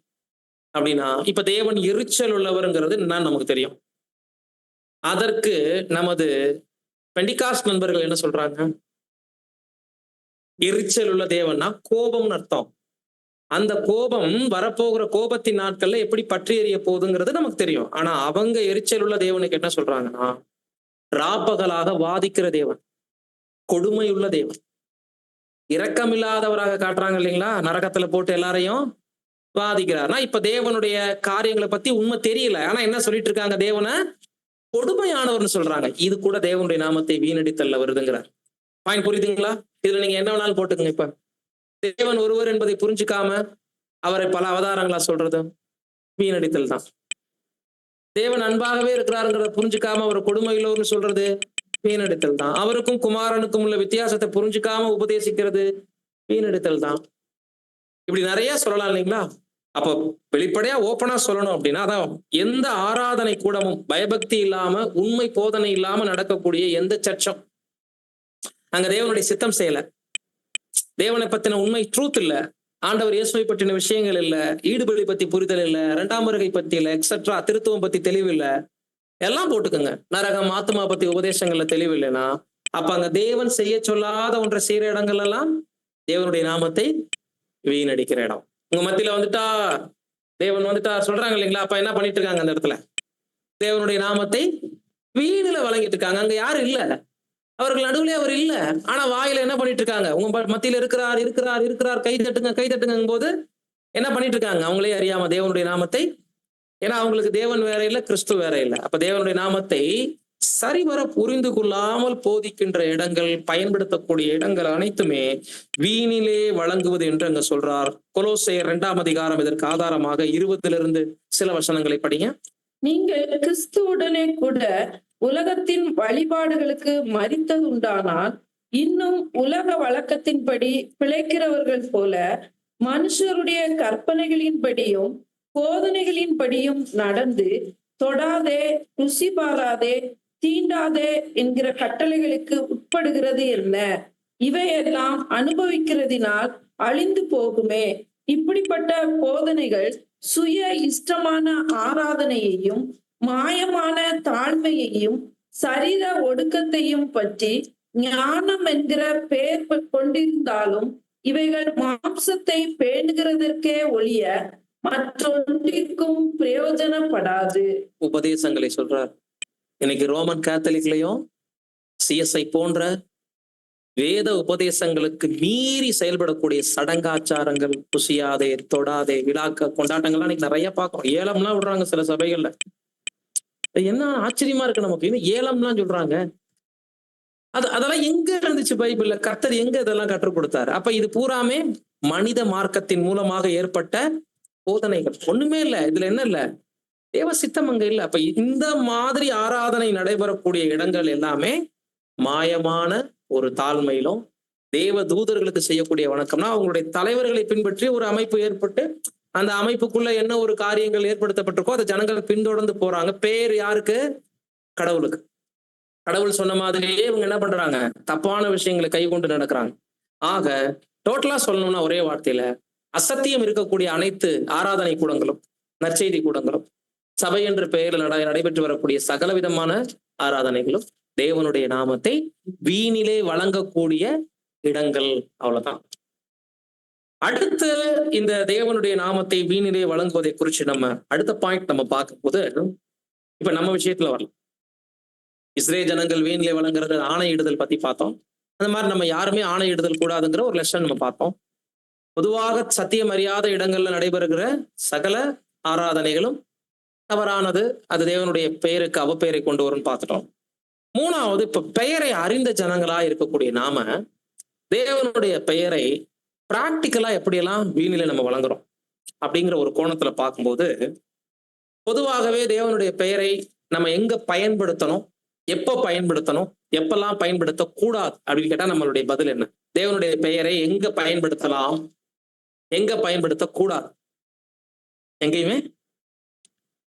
அப்படின்னா, இப்ப தேவன் எரிச்சல் உள்ளவருங்கிறது என்னன்னு நமக்கு தெரியும். அதற்கு நமது பெண்டிகாஸ்ட் நண்பர்கள் என்ன சொல்றாங்க? எரிச்சல் உள்ள தேவன்னா கோபம்னு அர்த்தம். அந்த கோபம் வரப்போகிற கோபத்தின் நாட்கள்ல எப்படி பற்றி எறிய போகுதுங்கிறது நமக்கு தெரியும். ஆனா அவங்க எரிச்சல் உள்ள தேவனுக்கு என்ன சொல்றாங்கன்னா, ராப்பகலாக வாதிக்கிற தேவன், கொடுமையுள்ள தேவன், இரக்கமில்லாதவராக காட்டுறாங்க இல்லைங்களா? நரகத்துல போட்டு எல்லாரையும் வாதிக்கிறார்னா, இப்ப தேவனுடைய காரியங்களை பத்தி உண்மை தெரியல. ஆனா என்ன சொல்லிட்டு இருக்காங்க? தேவனை கொடுமையானவர்னு சொல்றாங்க. இது கூட தேவனுடைய நாமத்தை வீணடித்தல்ல வருதுங்கிறார். பாயிண்ட் புரியுதுங்களா? இதுல நீங்க என்ன வேணாலும் போட்டுக்கங்க. இப்ப தேவன் ஒருவர் என்பதை புரிஞ்சுக்காம அவரை பல அவதாரங்களா சொல்றது வீணடித்தல் தான். தேவன் அன்பாகவே இருக்கிறாருங்கிறத புரிஞ்சுக்காம அவர் கொடுமையுள்ளவர்னு சொல்றது வீணடித்தல் தான். அவருக்கும் குமாரனுக்கும் உள்ள வித்தியாசத்தை புரிஞ்சுக்காம உபதேசிக்கிறது வீணடித்தல் தான். இப்படி நிறைய சொல்லலாம் இல்லைங்களா? அப்போ வெளிப்படையா ஓப்பனா சொல்லணும் அப்படின்னா, அதான் எந்த ஆராதனை கூடமும் பயபக்தி இல்லாம, உண்மை போதனை இல்லாம நடக்கக்கூடிய எந்த சர்ச்சும் அங்க தேவனுடைய சித்தம் செய்யல, தேவனை பத்தின உண்மை ட்ரூத் இல்ல, ஆண்டவர் இயேசுவை பற்றின விஷயங்கள் இல்ல, ஈடுபலி பத்தி புரிதல் இல்ல, இரண்டாம் வருகை பத்தி இல்ல, எக்ஸெட்ரா, திருத்துவம் பத்தி தெளிவு இல்ல, எல்லாம் போட்டுக்கோங்க. நரகம் ஆத்மா பத்தி உபதேசங்கள்ல தெளிவு இல்லைன்னா, அப்ப அங்க தேவன் செய்ய சொல்லாத ஒன்றை செய்யற இடங்கள் எல்லாம் தேவனுடைய நாமத்தை வீணடிக்கிற இடம். உங்க மத்தியில வந்துட்டா தேவன் வந்துட்டா சொல்றாங்க இல்லைங்களா? அப்ப என்ன பண்ணிட்டு இருக்காங்க? அந்த இடத்துல தேவனுடைய நாமத்தை வீடுல வழங்கிட்டு இருக்காங்க. அங்க யாரும் இல்ல, அவர்கள் நடுவுல அவர் இல்ல. ஆனா வாயில என்ன பண்ணிட்டு இருக்காங்க? உங்க மத்தியில இருக்கிறார் இருக்கிறார் இருக்கிறார், கை தட்டுங்க கை தட்டுங்கும் போது என்ன பண்ணிட்டு இருக்காங்க? அவங்களே அறியாம தேவனுடைய நாமத்தை, ஏன்னா அவங்களுக்கு தேவன் வேற இல்லை, கிறிஸ்து வேற இல்லை. அப்ப தேவனுடைய நாமத்தை சரிவர புரிந்து கொள்ளாமல் போதிக்கின்ற இடங்கள், பயன்படுத்தக்கூடிய இடங்கள் அனைத்துமே வீணிலே வழங்குவது என்று அங்க சொல்றார். கொலோசையர் 2ஆம் அதிகாரம் இதற்கு ஆதாரமாக 20 சில வசனங்களை படிங்க. நீங்கள் கிறிஸ்துவுடனே கூட உலகத்தின் வழிபாடுகளுக்கு மரித்ததுண்டானால், இன்னும் உலக வழக்கத்தின்படி பிழைக்கிறவர்கள் போல மனுஷருடைய கற்பனைகளின்படியும் போதனைகளின்படியும் நடந்து, தொடாதே, ருசி பாராதே, தீண்டாதே என்கிற கட்டளைகளுக்கு உட்படுகிறது என்ன? இவையெல்லாம் அனுபவிக்கிறதினால் அழிந்து போகுமே. இப்படிப்பட்ட போதனைகள் சுய இஷ்டமான ஆராதனையையும் மாயமான தாழ்மையையும் சரீர ஒடுக்கத்தையும் பற்றி ஞானம் என்கிற பெயர் கொண்டிருந்தாலும் இவைகள் மாம்சத்தை பேணுகிறதற்கே ஒழிய மற்றொன்றிற்கும் பிரயோஜனப்படாது. உபதேசங்களை சொல்றார். இன்னைக்கு ரோமன் கேத்தலிக்லயும் சிஎஸ்ஐ போன்ற வேத உபதேசங்களுக்கு மீறி செயல்படக்கூடிய சடங்காச்சாரங்கள், புசியாதே, தொடாதே, விழாக்க கொண்டாட்டங்கள்லாம் இன்னைக்கு நிறைய பார்க்கிறோம். ஏலம்லாம் விடுறாங்க சில சபைகள்ல. என்ன ஆச்சரியமா இருக்கு நமக்கு, இன்னும் ஏலம்லாம் சொல்றாங்க. அதெல்லாம் எங்க இருந்துச்சு பைபிள்ல? கர்த்தர் எங்க இதெல்லாம் கற்றுக் கொடுத்தாரு? அப்ப இது பூராமே மனித மார்க்கத்தின் மூலமாக ஏற்பட்ட போதனைகள். ஒண்ணுமே இல்ல இதுல, என்ன இல்ல, தேவ சித்தம் அங்க இல்ல. அப்ப இந்த மாதிரி ஆராதனை நடைபெறக்கூடிய இடங்கள் எல்லாமே மாயமான ஒரு தாழ்மையிலும், தேவ தூதர்களுக்கு செய்யக்கூடிய வணக்கம்னா அவங்களுடைய தலைவர்களை பின்பற்றி ஒரு அமைப்பு ஏற்பட்டு அந்த அமைப்புக்குள்ள என்ன ஒரு காரியங்கள் ஏற்படுத்தப்பட்டிருக்கோ அதை ஜனங்கள் பின்தொடர்ந்து போறாங்க. பேர் யாருக்கு? கடவுளுக்கு. கடவுள் சொன்ன மாதிரியே இவங்க என்ன பண்றாங்க? தப்பான விஷயங்களை கை கொண்டு நடக்கிறாங்க. ஆக டோட்டலா சொல்லணும்னா ஒரே வார்த்தையில, அசத்தியம் இருக்கக்கூடிய அனைத்து ஆராதனை கூடங்களும், நற்செய்தி கூடங்களும், சபை என்ற பெயரில் நடைபெற்று வரக்கூடிய சகலவிதமான ஆராதனைகளும் தேவனுடைய நாமத்தை வீணிலே வழங்கக்கூடிய இடங்கள். அவ்வளவுதான். அடுத்து இந்த தேவனுடைய நாமத்தை வீணிலே வழங்குவதை குறித்து நம்ம அடுத்த பாயிண்ட் நம்ம பார்க்கும் போது, இப்ப நம்ம விஷயத்துல வரலாம். இஸ்ரேல் ஜனங்கள் வீணிலே வழங்குறது ஆணையிடுதல் பத்தி பார்த்தோம். அந்த மாதிரி நம்ம யாருமே ஆணையிடுதல் கூடாதுங்கிற ஒரு லெசன் நம்ம பார்த்தோம். பொதுவாக சத்தியம் அறியாத இடங்கள்ல நடைபெறுகிற சகல ஆராதனைகளும் தவறானது, அது தேவனுடைய பெயருக்கு அவப்பெயரை கொண்டு வரும்னு பார்த்துட்டோம். மூணாவது, இப்ப பெயரை அறிந்த ஜனங்களா இருக்கக்கூடிய நாம தேவனுடைய பெயரை பிராக்டிக்கலா எப்படியெல்லாம் வீணில நம்ம வழங்குறோம் அப்படிங்கிற ஒரு கோணத்துல பார்க்கும்போது, பொதுவாகவே தேவனுடைய பெயரை நம்ம எங்க பயன்படுத்தணும், எப்ப பயன்படுத்தணும், எப்பெல்லாம் பயன்படுத்த கூடாது அப்படின்னு கேட்டா நம்மளுடைய பதில் என்ன? தேவனுடைய பெயரை எங்க பயன்படுத்தலாம், எங்க பயன்படுத்த கூடாது?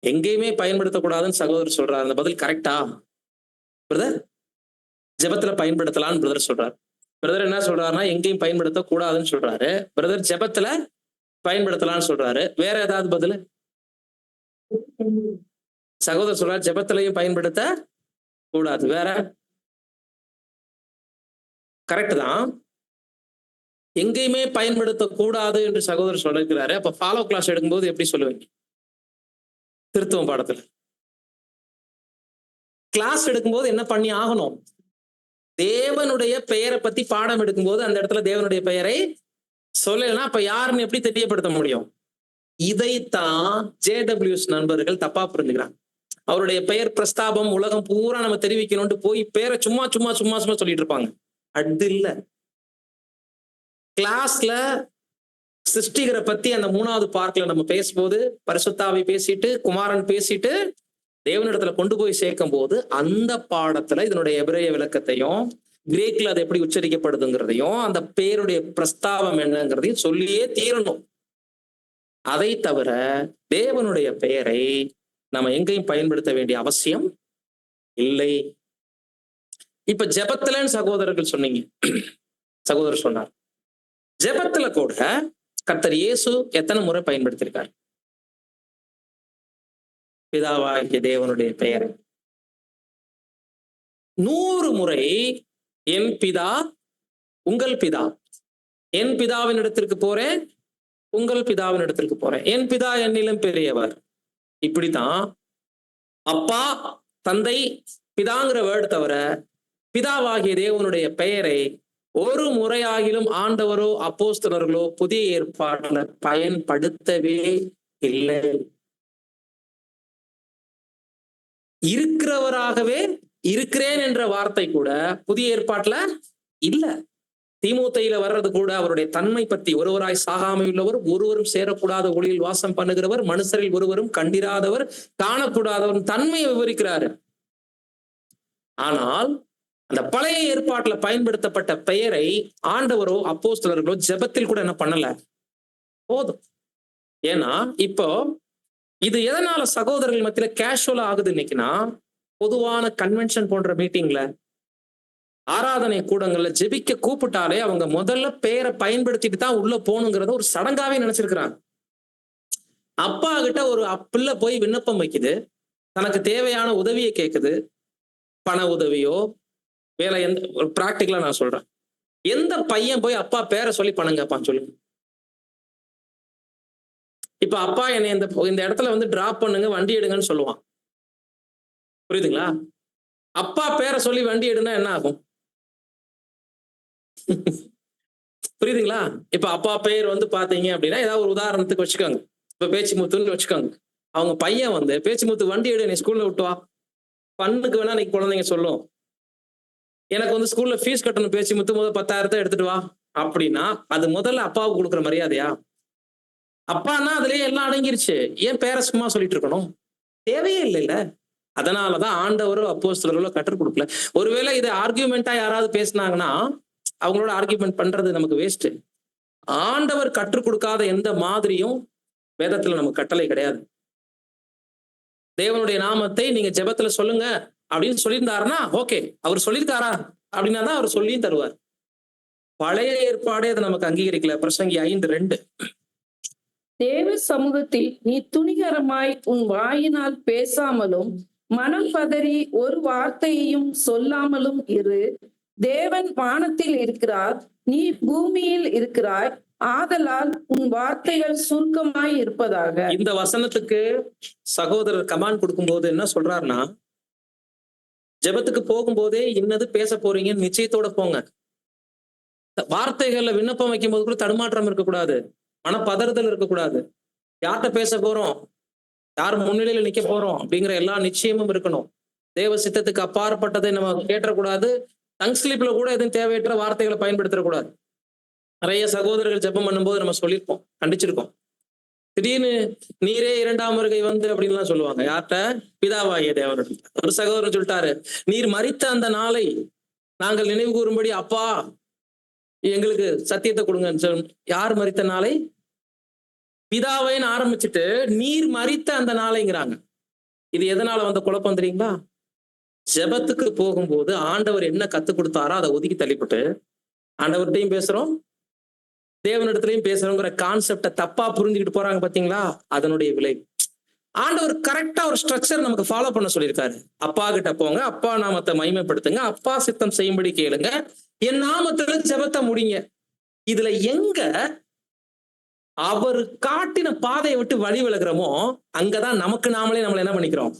எங்கேயுமே பயன்படுத்தக்கூடாதுன்னு சகோதரர் சொல்றாரு. அந்த பதில் கரெக்டா? பிரதர் ஜெபத்துல பயன்படுத்தலாம்னு பிரதர் சொல்றாரு. பிரதர் என்ன சொல்றாருன்னா எங்கேயும் பயன்படுத்த கூடாதுன்னு சொல்றாரு. பிரதர் ஜெபத்துல பயன்படுத்தலாம்னு சொல்றாரு. வேற ஏதாவது பதில்? சகோதரர் சொல்றாரு ஜெபத்திலையும் பயன்படுத்த கூடாது. வேற? கரெக்ட் தான். எங்கேயுமே பயன்படுத்த கூடாது என்று சகோதரர் சொல்லிருக்கிறாரு. அப்ப ஃபாலோ கிளாஸ் எடுக்கும்போது எப்படி சொல்லுவீங்க? திருத்துவம் பாடத்துல கிளாஸ் எடுக்கும்போது என்ன பண்ணி ஆகணும்? தேவனுடைய பெயரை பத்தி பாடம் எடுக்கும்போது அந்த இடத்துல தேவனுடைய பெயரை சொல்லலைன்னா அப்ப யாருன்னு எப்படி தெரியப்படுத்த முடியும்? இதைத்தான் JWS நண்பர்கள் தப்பா புரிஞ்சுக்கிறாங்க. அவருடைய பெயர் பிரஸ்தாபம் உலகம் பூரா நம்ம தெரிவிக்கணும்னு போய் பேரை சும்மா சும்மா சும்மா சும்மா சொல்லிட்டு இருப்பாங்க. அது இல்ல. கிளாஸ்ல சிருஷ்டிகரை பத்தி அந்த 3வது பார்க்ல நம்ம பேசும்போது பரிசுத்தாவை பேசிட்டு குமாரன் பேசிட்டு தேவனிடத்துல கொண்டு போய் சேர்க்கும் போது அந்த பாடத்துல இதனுடைய எபிரேய விளக்கத்தையும் கிரேக்ல அது எப்படி உச்சரிக்கப்படுதுங்கிறதையும் அந்த பேருடைய பிரஸ்தாபம் என்னங்கிறதையும் சொல்லியே தீரணும். அதை தவிர தேவனுடைய பெயரை நம்ம எங்கேயும் பயன்படுத்த வேண்டிய அவசியம் இல்லை. இப்ப ஜெபத்துலன்னு சகோதரர்கள் சொன்னீங்க. சகோதரர் சொன்னார் ஜெபத்துல கூட கர்த்தர் இயேசு எத்தனை முறை பயன்படுத்தியிருக்கார் பிதாவாகிய தேவனுடைய பெயரை? 100 முறை என் பிதா உங்கள் பிதா, என் பிதாவின் இடத்திற்கு போறேன், உங்கள் பிதாவின் இடத்திற்கு போறேன், என் பிதா என்னிலும் பெரியவர். இப்படித்தான் அப்பா தந்தை பிதாங்கிற வேர்டு தவிர பிதாவாகிய தேவனுடைய பெயரை ஒரு முறையாகிலும் ஆண்டவரோ அப்போஸ்தலர்களோ புதிய ஏற்பாடுல பயன்படுத்தவே இல்லை. இருக்கிறவராகவே இருக்கிறேன் என்ற வார்த்தை கூட புதிய ஏற்பாட்டுல இல்ல. தீமோத்தேயில வர்றது கூட அவருடைய தன்மை பத்தி, ஒருவராய் சாகாமை உள்ளவர், ஒருவரும் சேரக்கூடாத ஒளியில் வாசம் பண்ணுகிறவர், மனுஷரில் ஒருவரும் கண்டிராதவர், காணக்கூடாதவர் தன்மையை விவரிக்கிறாரு. ஆனால் அந்த பழைய ஏற்பாட்டுல பயன்படுத்தப்பட்ட பெயரை ஆண்டவரோ அப்போஸ்தலர்களோ ஜெபத்தில் கூட என்ன பண்ணல. போதும். ஏன்னா இப்போ இது எதனால சகோதரர்கள் மத்தியில கேஷுவலா ஆகுது இன்னைக்குன்னா, பொதுவான கன்வென்ஷன் போன்ற மீட்டிங்ல ஆராதனை கூடங்கள்ல ஜெபிக்க கூப்பிட்டாலே அவங்க முதல்ல பெயரை பயன்படுத்திட்டு தான் உள்ள போகணுங்கிறத ஒரு சடங்காவே நினைச்சிருக்கிறாங்க. அப்பா கிட்ட ஒரு பிள்ளை போய் விண்ணப்பம் வைக்குது, தனக்கு தேவையான உதவியை கேட்குது, பண உதவியோ வேலை, எந்த ஒரு பிராக்டிக்கலா நான் சொல்றேன். எந்த பையன் போய் அப்பா பேரை சொல்லி பணம் கேட்பான்னு சொல்லுங்க. இப்ப அப்பா என்னை இந்த இடத்துல வந்து டிராப் பண்ணுங்க, வண்டி எடுங்கன்னு சொல்லுவான். புரியுதுங்களா? அப்பா பேரை சொல்லி வண்டி எடுனா என்ன ஆகும்? புரியுதுங்களா? இப்ப அப்பா பேர் வந்து பாத்தீங்க அப்படின்னா ஏதாவது ஒரு உதாரணத்துக்கு வச்சுக்கோங்க. இப்ப பேச்சிமுத்துன்னு வச்சுக்கோங்க. அவங்க பையன் வந்து பேச்சிமுத்து வண்டி எடு, நீ ஸ்கூல்ல விட்டு வா. பண்ணுக்கு வேணா நீ குழந்தைங்க சொல்லும், எனக்கு வந்து ஸ்கூல்ல ஃபீஸ் கட்டணும் பேச்சிமுத்து, முதல் 10,000 எடுத்துட்டு வா அப்படின்னா அது முதல்ல அப்பாவுக்கு கொடுக்குற மரியாதையா? அப்பான்னா அதுலயே எல்லாம் அடங்கிருச்சு. ஏன் பேரை சும்மா சொல்லிட்டு இருக்கணும்? தேவையே இல்லைல்ல. அதனாலதான் ஆண்டவரோ அப்போஸ்தலர்களோ கற்றுக் கொடுக்கல. ஒருவேளை இதை ஆர்கியூமெண்டா யாராவது பேசினாங்கன்னா அவங்களோட ஆர்கியூமெண்ட் பண்றது நமக்கு வேஸ்ட். ஆண்டவர் கற்றுக் கொடுக்காத எந்த மாதிரியும் வேதத்துல நமக்கு கட்டளை கிடையாது. தேவனுடைய நாமத்தை நீங்க ஜெபத்துல சொல்லுங்க அப்படின்னு சொல்லியிருந்தாருன்னா ஓகே, அவர் சொல்லியிருக்காரா அப்படின்னா தான் அவர் சொல்லியும் தருவார். பழைய ஏற்பாடே அதை நமக்கு அங்கீகரிக்கல. பிரசங்கி 5:2 தேவ சமூகத்தில் நீ துணிகரமாய் உன் வாயினால் பேசாமலும் மனம் பதறி ஒரு வார்த்தையையும் சொல்லாமலும் இரு. தேவன் வானத்தில் இருக்கிறார், நீ பூமியில் இருக்கிறாய், ஆதலால் உன் வார்த்தைகள் சுருக்கமாய் இருப்பதாக. இந்த வசனத்துக்கு சகோதரர் கமாண்ட் கொடுக்கும்போது என்ன சொல்றாருன்னா, ஜெபத்துக்கு போகும்போதே இன்னது பேச போறீங்கன்னு நிச்சயத்தோட போங்க. வார்த்தைகள்ல விண்ணப்பம் வைக்கும் போது கூட தடுமாற்றம் இருக்கக்கூடாது, மனப்பதறுதல் இருக்கக்கூடாது. யார்கிட்ட பேச போறோம், யார் முன்னிலையில நிக்க போறோம் அப்படிங்கிற எல்லா நிச்சயமும் இருக்கணும். தேவ சித்தத்துக்கு அப்பாற்பட்டதை நம்ம கேட்டக்கூடாது. டங் ஸ்லிப்ல கூட எதுவும் தேவையற்ற வார்த்தைகளை பயன்படுத்தக்கூடாது. நிறைய சகோதரர்கள் ஜெபம் பண்ணும்போது நம்ம சொல்லியிருப்போம், கண்டிச்சிருக்கோம். திடீர்னு நீரே 2ஆம் வருகை வந்து அப்படின்லாம் சொல்லுவாங்க. யார்கிட்ட? பிதாவாகிய தேவனுடைய. ஒரு சகோதரர் சொல்லிட்டாரு, நீர் மரித்த அந்த நாளை நாங்கள் நினைவு கூறும்படி அப்பா எங்களுக்கு சத்தியத்தை கொடுங்க. யார் மரித்த நாளை? பிதாவைன்னு ஆரம்பிச்சுட்டு நீர் மரித்த அந்த நாளைங்கிறாங்க. இது எதனால வந்த குழப்பம் தெரியுங்களா? ஜெபத்துக்கு போகும்போது ஆண்டவர் என்ன கத்துக் கொடுத்தாரோ அதை ஒதுக்கி தள்ளிவிட்டு ஆண்டவர்கிட்டையும் பேசுறோம், தேவனிடத்திலையும் பேசுறோங்கிற கான்செப்டை தப்பா புரிஞ்சுக்கிட்டு போறாங்க பாத்தீங்களா? அதனுடைய விலை. ஆண்டவர் கரெக்டா ஒரு ஸ்ட்ரக்சர் நமக்கு ஃபாலோ பண்ண சொல்லியிருக்காரு. அப்பா கிட்ட போங்க, அப்பா நாமத்தை மகிமைப்படுத்துங்க, அப்பா சித்தம் செய்யும்படி கேளுங்க, என் நாமத்துல ஜெபத்தை முடிங்க. இதுல எங்க அவர் காட்டின பாதையை விட்டு வழி விலகுறோமோ அங்கதான் நமக்கு நாமளே நம்மளை என்ன பண்ணிக்கிறோம்?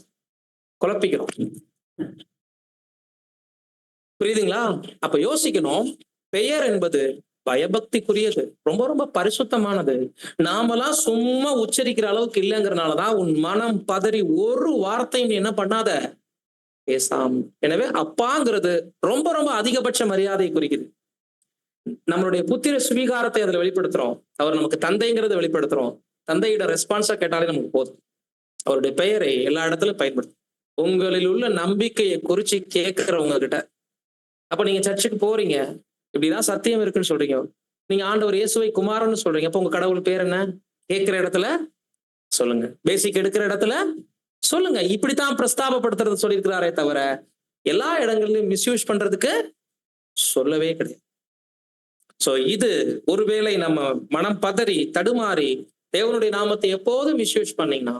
குழப்பிக்கிறோம். புரியுதுங்களா? அப்ப யோசிக்கணும். பெயர் என்பது பயபக்திக்குரியது, ரொம்ப ரொம்ப பரிசுத்தமானது. நாமெல்லாம் சும்மா உச்சரிக்கிற அளவுக்கு இல்லைங்கிறனாலதான் உன் மனம் பதறி ஒரு வார்த்தையும் நீ என்ன பண்ணாத, பேசாம. எனவே அப்பாங்கிறது ரொம்ப ரொம்ப அதிகபட்ச மரியாதை குறிக்குது. நம்மளுடைய புத்திர சுவீகாரத்தை அதுல வெளிப்படுத்துறோம். அவர் நமக்கு தந்தைங்கிறத வெளிப்படுத்துறோம். தந்தையோட ரெஸ்பான்ஸா கேட்டாலே நமக்கு போதும். அவருடைய பெயரை எல்லா இடத்துலயும் பயன்படுத்தும். உங்களில் உள்ள நம்பிக்கையை குறிச்சு கேட்கிறவங்க கிட்ட, அப்ப நீங்க சர்ச்சுக்கு போறீங்க, இப்படிதான் சத்தியம் இருக்குன்னு சொல்றீங்க, நீங்க ஆண்டவர் இயேசுவை குமாரன்னு சொல்றீங்க, அப்ப உங்க கடவுள் பேர் என்ன? கேட்கிற இடத்துல சொல்லுங்க, பேசிக் எடுக்கிற இடத்துல சொல்லுங்க. இப்படித்தான் பிரஸ்தாபப்படுத்துறது சொல்லியிருக்கிறாரே தவிர எல்லா இடங்களிலும் மிஸ்யூஸ் பண்றதுக்கு சொல்லவே கிடையாது. சோ இது ஒருவேளை நம்ம மனம் பதறி தடுமாறி தேவனுடைய நாமத்தை எப்போதும் மிஸ்யூஸ் பண்ணீங்கன்னா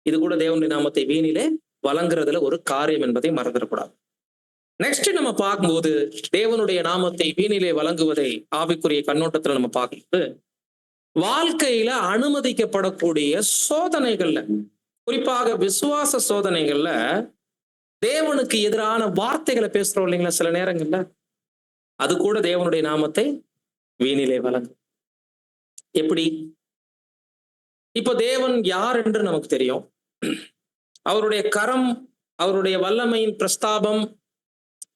இது கூட தேவனுடைய நாமத்தை வீணிலே வழங்குறதுல ஒரு காரியம் என்பதை மறந்துடக்கூடாது. நெக்ஸ்ட் நம்ம பார்க்கும்போது தேவனுடைய நாமத்தை வீணிலே வழங்குவதை ஆவிக்குரிய கண்ணோட்டத்துல நம்ம பார்க்கும்போது வாழ்க்கையில அனுமதிக்கப்படக்கூடிய சோதனைகள்ல, குறிப்பாக விசுவாச சோதனைகள்ல தேவனுக்கு எதிரான வார்த்தைகளை பேசுறோம் இல்லைங்களா? சில நேரங்கள்ல அது கூட தேவனுடைய நாமத்தை வீணிலே வழங்கும். எப்படி? இப்ப தேவன் யார் என்று நமக்கு தெரியும். அவருடைய கரம், அவருடைய வல்லமையின் பிரஸ்தாபம்,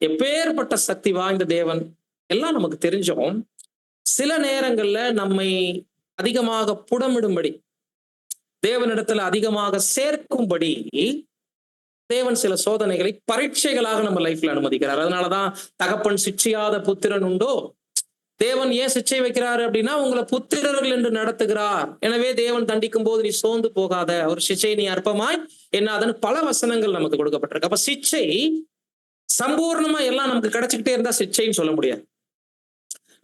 எப்பேற்பட்ட சக்தி வாய்ந்த தேவன் எல்லாம் நமக்கு தெரிஞ்சோம். சில நேரங்கள்ல நம்மை அதிகமாக புடமிடும்படி, தேவனிடத்துல அதிகமாக சேர்க்கும்படி தேவன் சில சோதனைகளை பரீட்சைகளாக நம்ம லைஃப்ல அனுமதிக்கிறார். அதனாலதான் தகப்பன் சிட்சியாத புத்திரன் உண்டோ. தேவன் ஏன் சிச்சை வைக்கிறாரு அப்படின்னா உங்களை புத்திரர்கள் என்று நடத்துகிறார். எனவே தேவன் தண்டிக்கும் போது நீ சோர்ந்து போகாத, ஒரு சிச்சை நீ அற்பமாய் என்னாதன்னு பல வசனங்கள் நமக்கு கொடுக்கப்பட்டிருக்கு. அப்ப சிச்சை சம்பூர்ணமா எல்லாம் நமக்கு கிடைச்சிக்கிட்டே இருந்தா சிச்சைன்னு சொல்ல முடியாது.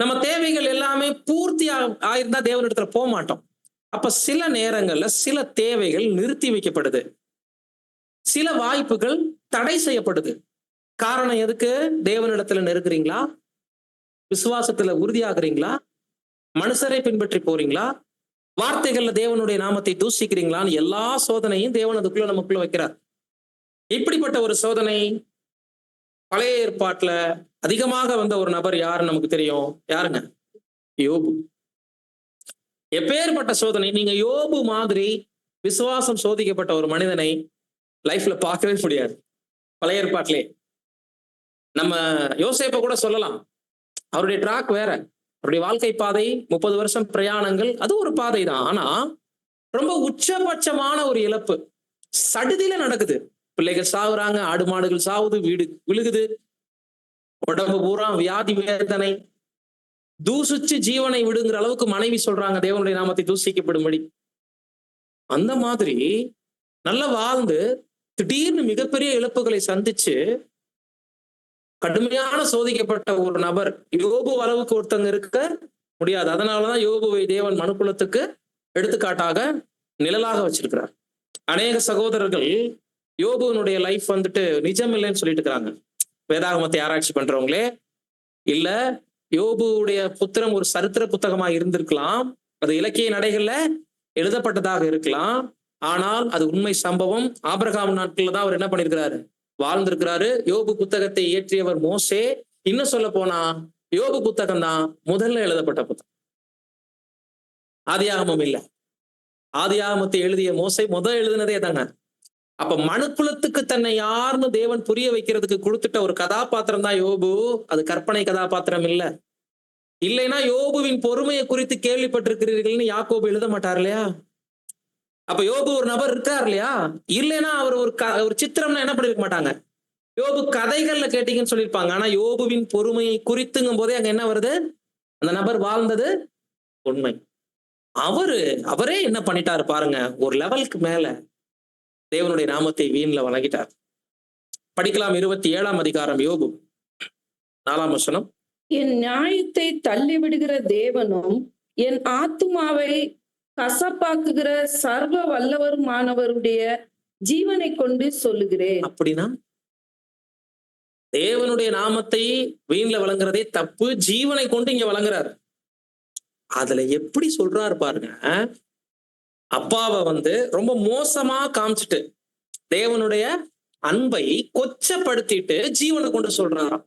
நம்ம தேவைகள் எல்லாமே பூர்த்தி ஆயிருந்தா தேவனிடத்துல போக மாட்டோம். அப்ப சில நேரங்கள்ல சில தேவைகள் நிறுத்தி வைக்கப்படுது, சில வாய்ப்புகள் தடை செய்யப்படுது. காரணம் எதுக்கு? தேவனிடத்துல நெருங்குறீங்களா? விசுவாசத்துல உறுதியாகிறீங்களா? மனுஷரை பின்பற்றி போறீங்களா? வார்த்தைகள்ல தேவனுடைய நாமத்தை தூசிக்கிறீங்களான்னு எல்லா சோதனையும் தேவன் அதுக்குள்ள நமக்குள்ள வைக்கிறார். இப்படிப்பட்ட ஒரு சோதனை பழைய ஏற்பாட்டுல அதிகமாக வந்த ஒரு நபர் யாருன்னு நமக்கு தெரியும். யாருங்க? யோபு. எப்பேற்பட்ட சோதனை! நீங்க யோபு மாதிரி விசுவாசம் சோதிக்கப்பட்ட ஒரு மனிதனை லைஃப்ல பார்க்கவே முடியாது. பழைய ஏற்பாட்டிலே நம்ம யோசேப்பை கூட சொல்லலாம். அவருடைய ட்ராக் வேற, அவருடைய வாழ்க்கை பாதை 30 வருஷம் பிரயாணங்கள், அது ஒரு பாதை தான். ஆனா ரொம்ப உச்சபட்சமான ஒரு இழப்பு சடுதியில நடக்குது. பிள்ளைகள் சாகுறாங்க, ஆடு மாடுகள் சாவுது, வீடு விழுகுது, உடம்பு பூரா வியாதி வேதனை, தூசிச்சு ஜீவனை விடுங்கிற அளவுக்கு மனைவி சொல்றாங்க தேவனுடைய நாமத்தை தூசிக்கப்படும்படி. அந்த மாதிரி நல்லா வாழ்ந்து திடீர்னு மிகப்பெரிய இழப்புகளை சந்திச்சு கடுமையான சோதிக்கப்பட்ட ஒரு நபர் யோபு அளவுக்கு ஒருத்தங்க இருக்க முடியாது. அதனாலதான் யோபுவை தேவன் மனுக்குலத்துக்கு எடுத்துக்காட்டாக நிழலாக வச்சிருக்கிறார். அநேக சகோதரர்கள் யோபுவினுடைய லைஃப் வந்துட்டு நிஜம் இல்லைன்னு சொல்லிட்டு இருக்கிறாங்க. வேதாகமத்தை ஆராய்ச்சி பண்றவங்களே, இல்ல யோபுடைய புத்திரம் ஒரு சரித்திர புத்தகமா இருந்திருக்கலாம், அது இலக்கிய நடைகள்ல எழுதப்பட்டதாக இருக்கலாம், ஆனால் அது உண்மை சம்பவம். ஆபிரகாம் நாட்கள்ல தான் அவர் என்ன பண்ணிருக்கிறாரு? வாழ்ந்திருக்கிறாரு. யோபு புத்தகத்தை இயற்றியவர் மோசே. இன்னும் சொல்ல போனா யோபு புத்தகம் தான் முதல்ல எழுதப்பட்ட புத்தகம், ஆதியாகமம் இல்ல. ஆதியாகமத்தை எழுதிய மோசே முதல் எழுதினதே தாங்க. அப்ப மனுக்குலத்துக்கு தன்னை யாருன்னு தேவன் புரிய வைக்கிறதுக்கு கொடுத்துட்ட ஒரு கதாபாத்திரம் தான் யோபு. அது கற்பனை கதாபாத்திரம் இல்ல. இல்லைன்னா யோபுவின் பொறுமையை குறித்து கேள்விப்பட்டிருக்கிறீர்கள்னு யாக்கோபு எழுத மாட்டார் இல்லையா? அப்ப யோபு ஒரு நபர் இருக்கார் இல்லையா? இல்லைன்னா அவர் ஒரு சித்திரம்னா என்ன பண்ணிருக்க மாட்டாங்க. யோபு கதைகள்ல கேட்டீங்கன்னு சொல்லியிருப்பாங்க. ஆனா யோபுவின் பொறுமையை குறித்துங்கும் போதே அங்க என்ன வருது? அந்த நபர் வாழ்ந்தது உண்மை. அவரே என்ன பண்ணிட்டாரு பாருங்க, ஒரு லெவலுக்கு மேல தேவனுடைய நாமத்தை வீண்ல வழங்கிட்டார். படிக்கலாம். 27ஆம் அதிகாரம் யோபு 4ஆம் வசனம். என் நியாயத்தை தள்ளிவிடுகிற தேவனும் என் ஆத்துமாவை கசப்பாக்குகிற சர்வ வல்லவருமானவருடைய ஜீவனை கொண்டு சொல்லுகிறேன். அப்படின்னா தேவனுடைய நாமத்தை வீண்ல வழங்குறதே தப்பு, ஜீவனை கொண்டு இங்க வழங்குறாரு. அதுல எப்படி சொல்றாரு பாருங்க. அப்பாவை ரொம்ப மோசமா காமிச்சிட்டு தேவனுடைய அன்பை கொச்சப்படுத்திட்டு ஜீவனை கொண்டு சொல்றாராம்.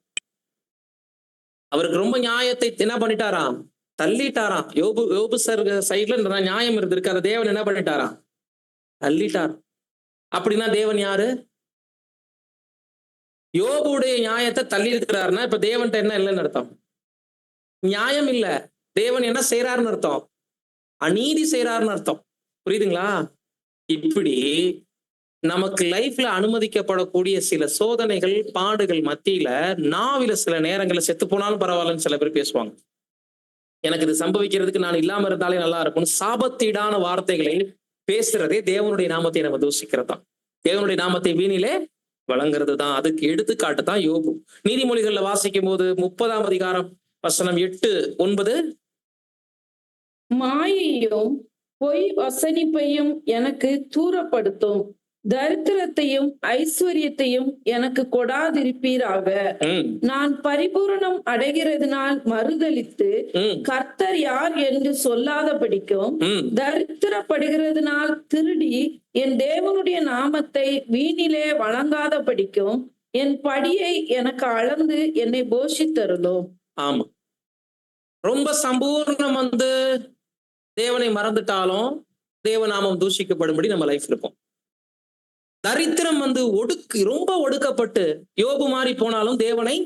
அவருக்கு ரொம்ப நியாயத்தை என்ன பண்ணிட்டாராம், தள்ளிட்டாராம். யோபு சார் சைட்ல நியாயம் இருந்திருக்கு, அதை தேவன் என்ன பண்ணிட்டாராம், தள்ளிட்டார். அப்படின்னா தேவன் யாரு? யோபுடைய நியாயத்தை தள்ளி இருக்கிறாருன்னா இப்ப தேவன்ட்ட என்ன இல்லைன்னு அர்த்தம்? நியாயம் இல்ல. தேவன் என்ன செய்யறாருன்னு அர்த்தம்? அநீதி செய்யறாருன்னு அர்த்தம். புரியுதுங்களா? இப்படி நமக்கு லைஃப்ல அனுமதிக்கப்படக்கூடிய சில சோதனைகள், பாடுகள் மத்தியில நாவில சில நேரங்கள்ல செத்து போனாலும் பரவாயில்லன்னு சில பேர் பேசுவாங்க. எனக்கு இது சம்பவிக்கிறதுக்கு நான் இல்லாம இருந்தாலே நல்லா இருக்கும்னு சாபத்தீடான வார்த்தைகளை பேசுறதே தேவனுடைய நாமத்தை நம்ம தூஷிக்கிறதா, தேவனுடைய நாமத்தை வீணிலே வழங்குறது தான். அதுக்கு எடுத்துக்காட்டு தான் யோபு. நீதிமொழிகள்ல வாசிக்கும் போது 30ஆம் அதிகாரம் வசனம் 8, 9, மாயையும் பொய் வசனிப்பையும் எனக்கு தூரப்படுத்தும், தரித்திரத்தையும் ஐஸ்வர்யத்தையும் எனக்கு கொடாதிருப்பீராக. நான் பரிபூரணம் அடைகிறதுனால் மறுதலித்து கர்த்தர் யார் என்று சொல்லாதபடிக்கும், தரித்திரப்படுகிறதுனால் திருடி என் தேவனுடைய நாமத்தை வீணிலே வழங்காதபடிக்கும் என் படியை எனக்கு அளந்து என்னை போஷித்தருளும். ஆமா, ரொம்ப சம்பூர்ணம் தேவனை மறந்துட்டாலும் தேவநாமம் தூஷிக்கப்படும்படி நம்ம லைஃப் இருக்கும். தரித்திரம் ரொம்ப ஒடுக்கப்பட்டு யோபு மாறி போனாலும் தேவனை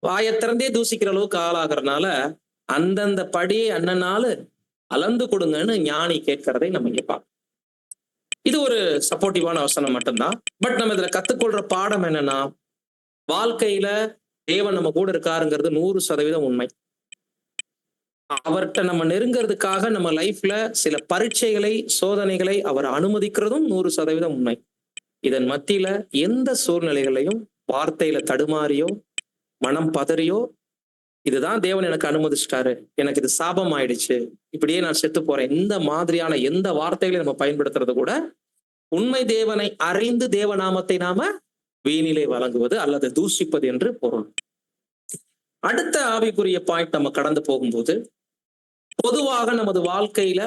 வாயை திறந்தே தூசிக்கிற அளவுக்கு ஆளாகிறதுனால அந்தந்த படியை அண்ணனால அளந்து கொடுங்கன்னு ஞானி கேட்கிறதை நம்ம இங்க பார்ப்போம். இது ஒரு சப்போர்ட்டிவான வசனம் மட்டும்தான். பட் நம்ம இதுல கத்துக்கொள்ற பாடம் என்னன்னா, வாழ்க்கையில தேவன் நம்ம கூட இருக்காருங்கிறது 100% உண்மை. அவர்கிட்ட நம்ம நெருங்கிறதுக்காக நம்ம லைஃப்ல சில பரீட்சைகளை, சோதனைகளை அவர் அனுமதிக்கிறதும் 100% உண்மை. இதன் மத்தியில எந்த சூழ்நிலைகளையும் வார்த்தையில தடுமாறியோ மனம் பதறியோ, இதுதான் தேவன் எனக்கு அனுமதிச்சிட்டாரு, எனக்கு இது சாபம் ஆயிடுச்சு, இப்படியே நான் செத்து போறேன், இந்த மாதிரியான எந்த வார்த்தைகளையும் நம்ம பயன்படுத்துறது கூட உண்மை தேவனை அறிந்து தேவநாமத்தை நாம வீணிலே வழங்குவது அல்லது தூஷிப்பது என்று பொருள். அடுத்த ஆவிக்குரிய பாயிண்ட் நம்ம கடந்து போகும்போது, பொதுவாக நமது வாழ்க்கையில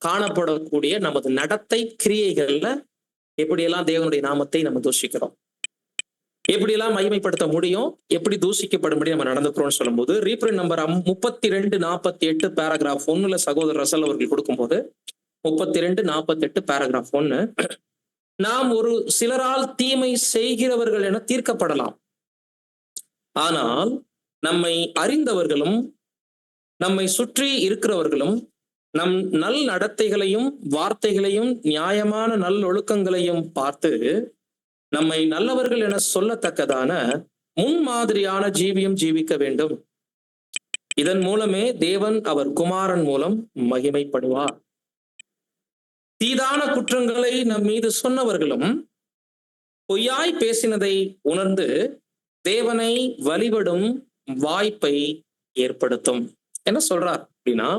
காணப்படக்கூடிய நமது நடத்தை கிரியைகள்ல எப்படியெல்லாம் தேவனுடைய நாமத்தை நம்ம தூஷிக்கிறோம், எப்படியெல்லாம் மகிமைப்படுத்த முடியும், எப்படி தூஷிக்கப்படும்படி நம்ம நடந்துக்கிறோம்னு சொல்லும்போது, ரீப்ரிண்ட் நம்பர் 32:48 பேராகிராஃப் 1ல சகோதரர் ரசல் அவர்கள் கொடுக்கும்போது 32:48 பேராகிராஃப் 1, நாம் ஒரு சிலரால் தீமை செய்கிறவர்கள் என தீர்க்கப்படலாம், ஆனால் நம்மை அறிந்தவர்களும் நம்மை சுற்றி இருக்கிறவர்களும் நம் நல் நடத்தைகளையும் வார்த்தைகளையும் நியாயமான நல் ஒழுக்கங்களையும் பார்த்து நம்மை நல்லவர்கள் என சொல்லத்தக்கதான முன்மாதிரியான ஜீவியம் ஜீவிக்க வேண்டும். இதன் மூலமே தேவன் அவர் குமாரன் மூலம் மகிமைப்படுவார். தீதான குற்றங்களை நம் மீது சொன்னவர்களும் பொய்யாய் பேசினதை உணர்ந்து தேவனை வழிபடும் வாய்ப்பை ஏற்படுத்தும். என்ன சொல்றார் அப்படின்னா,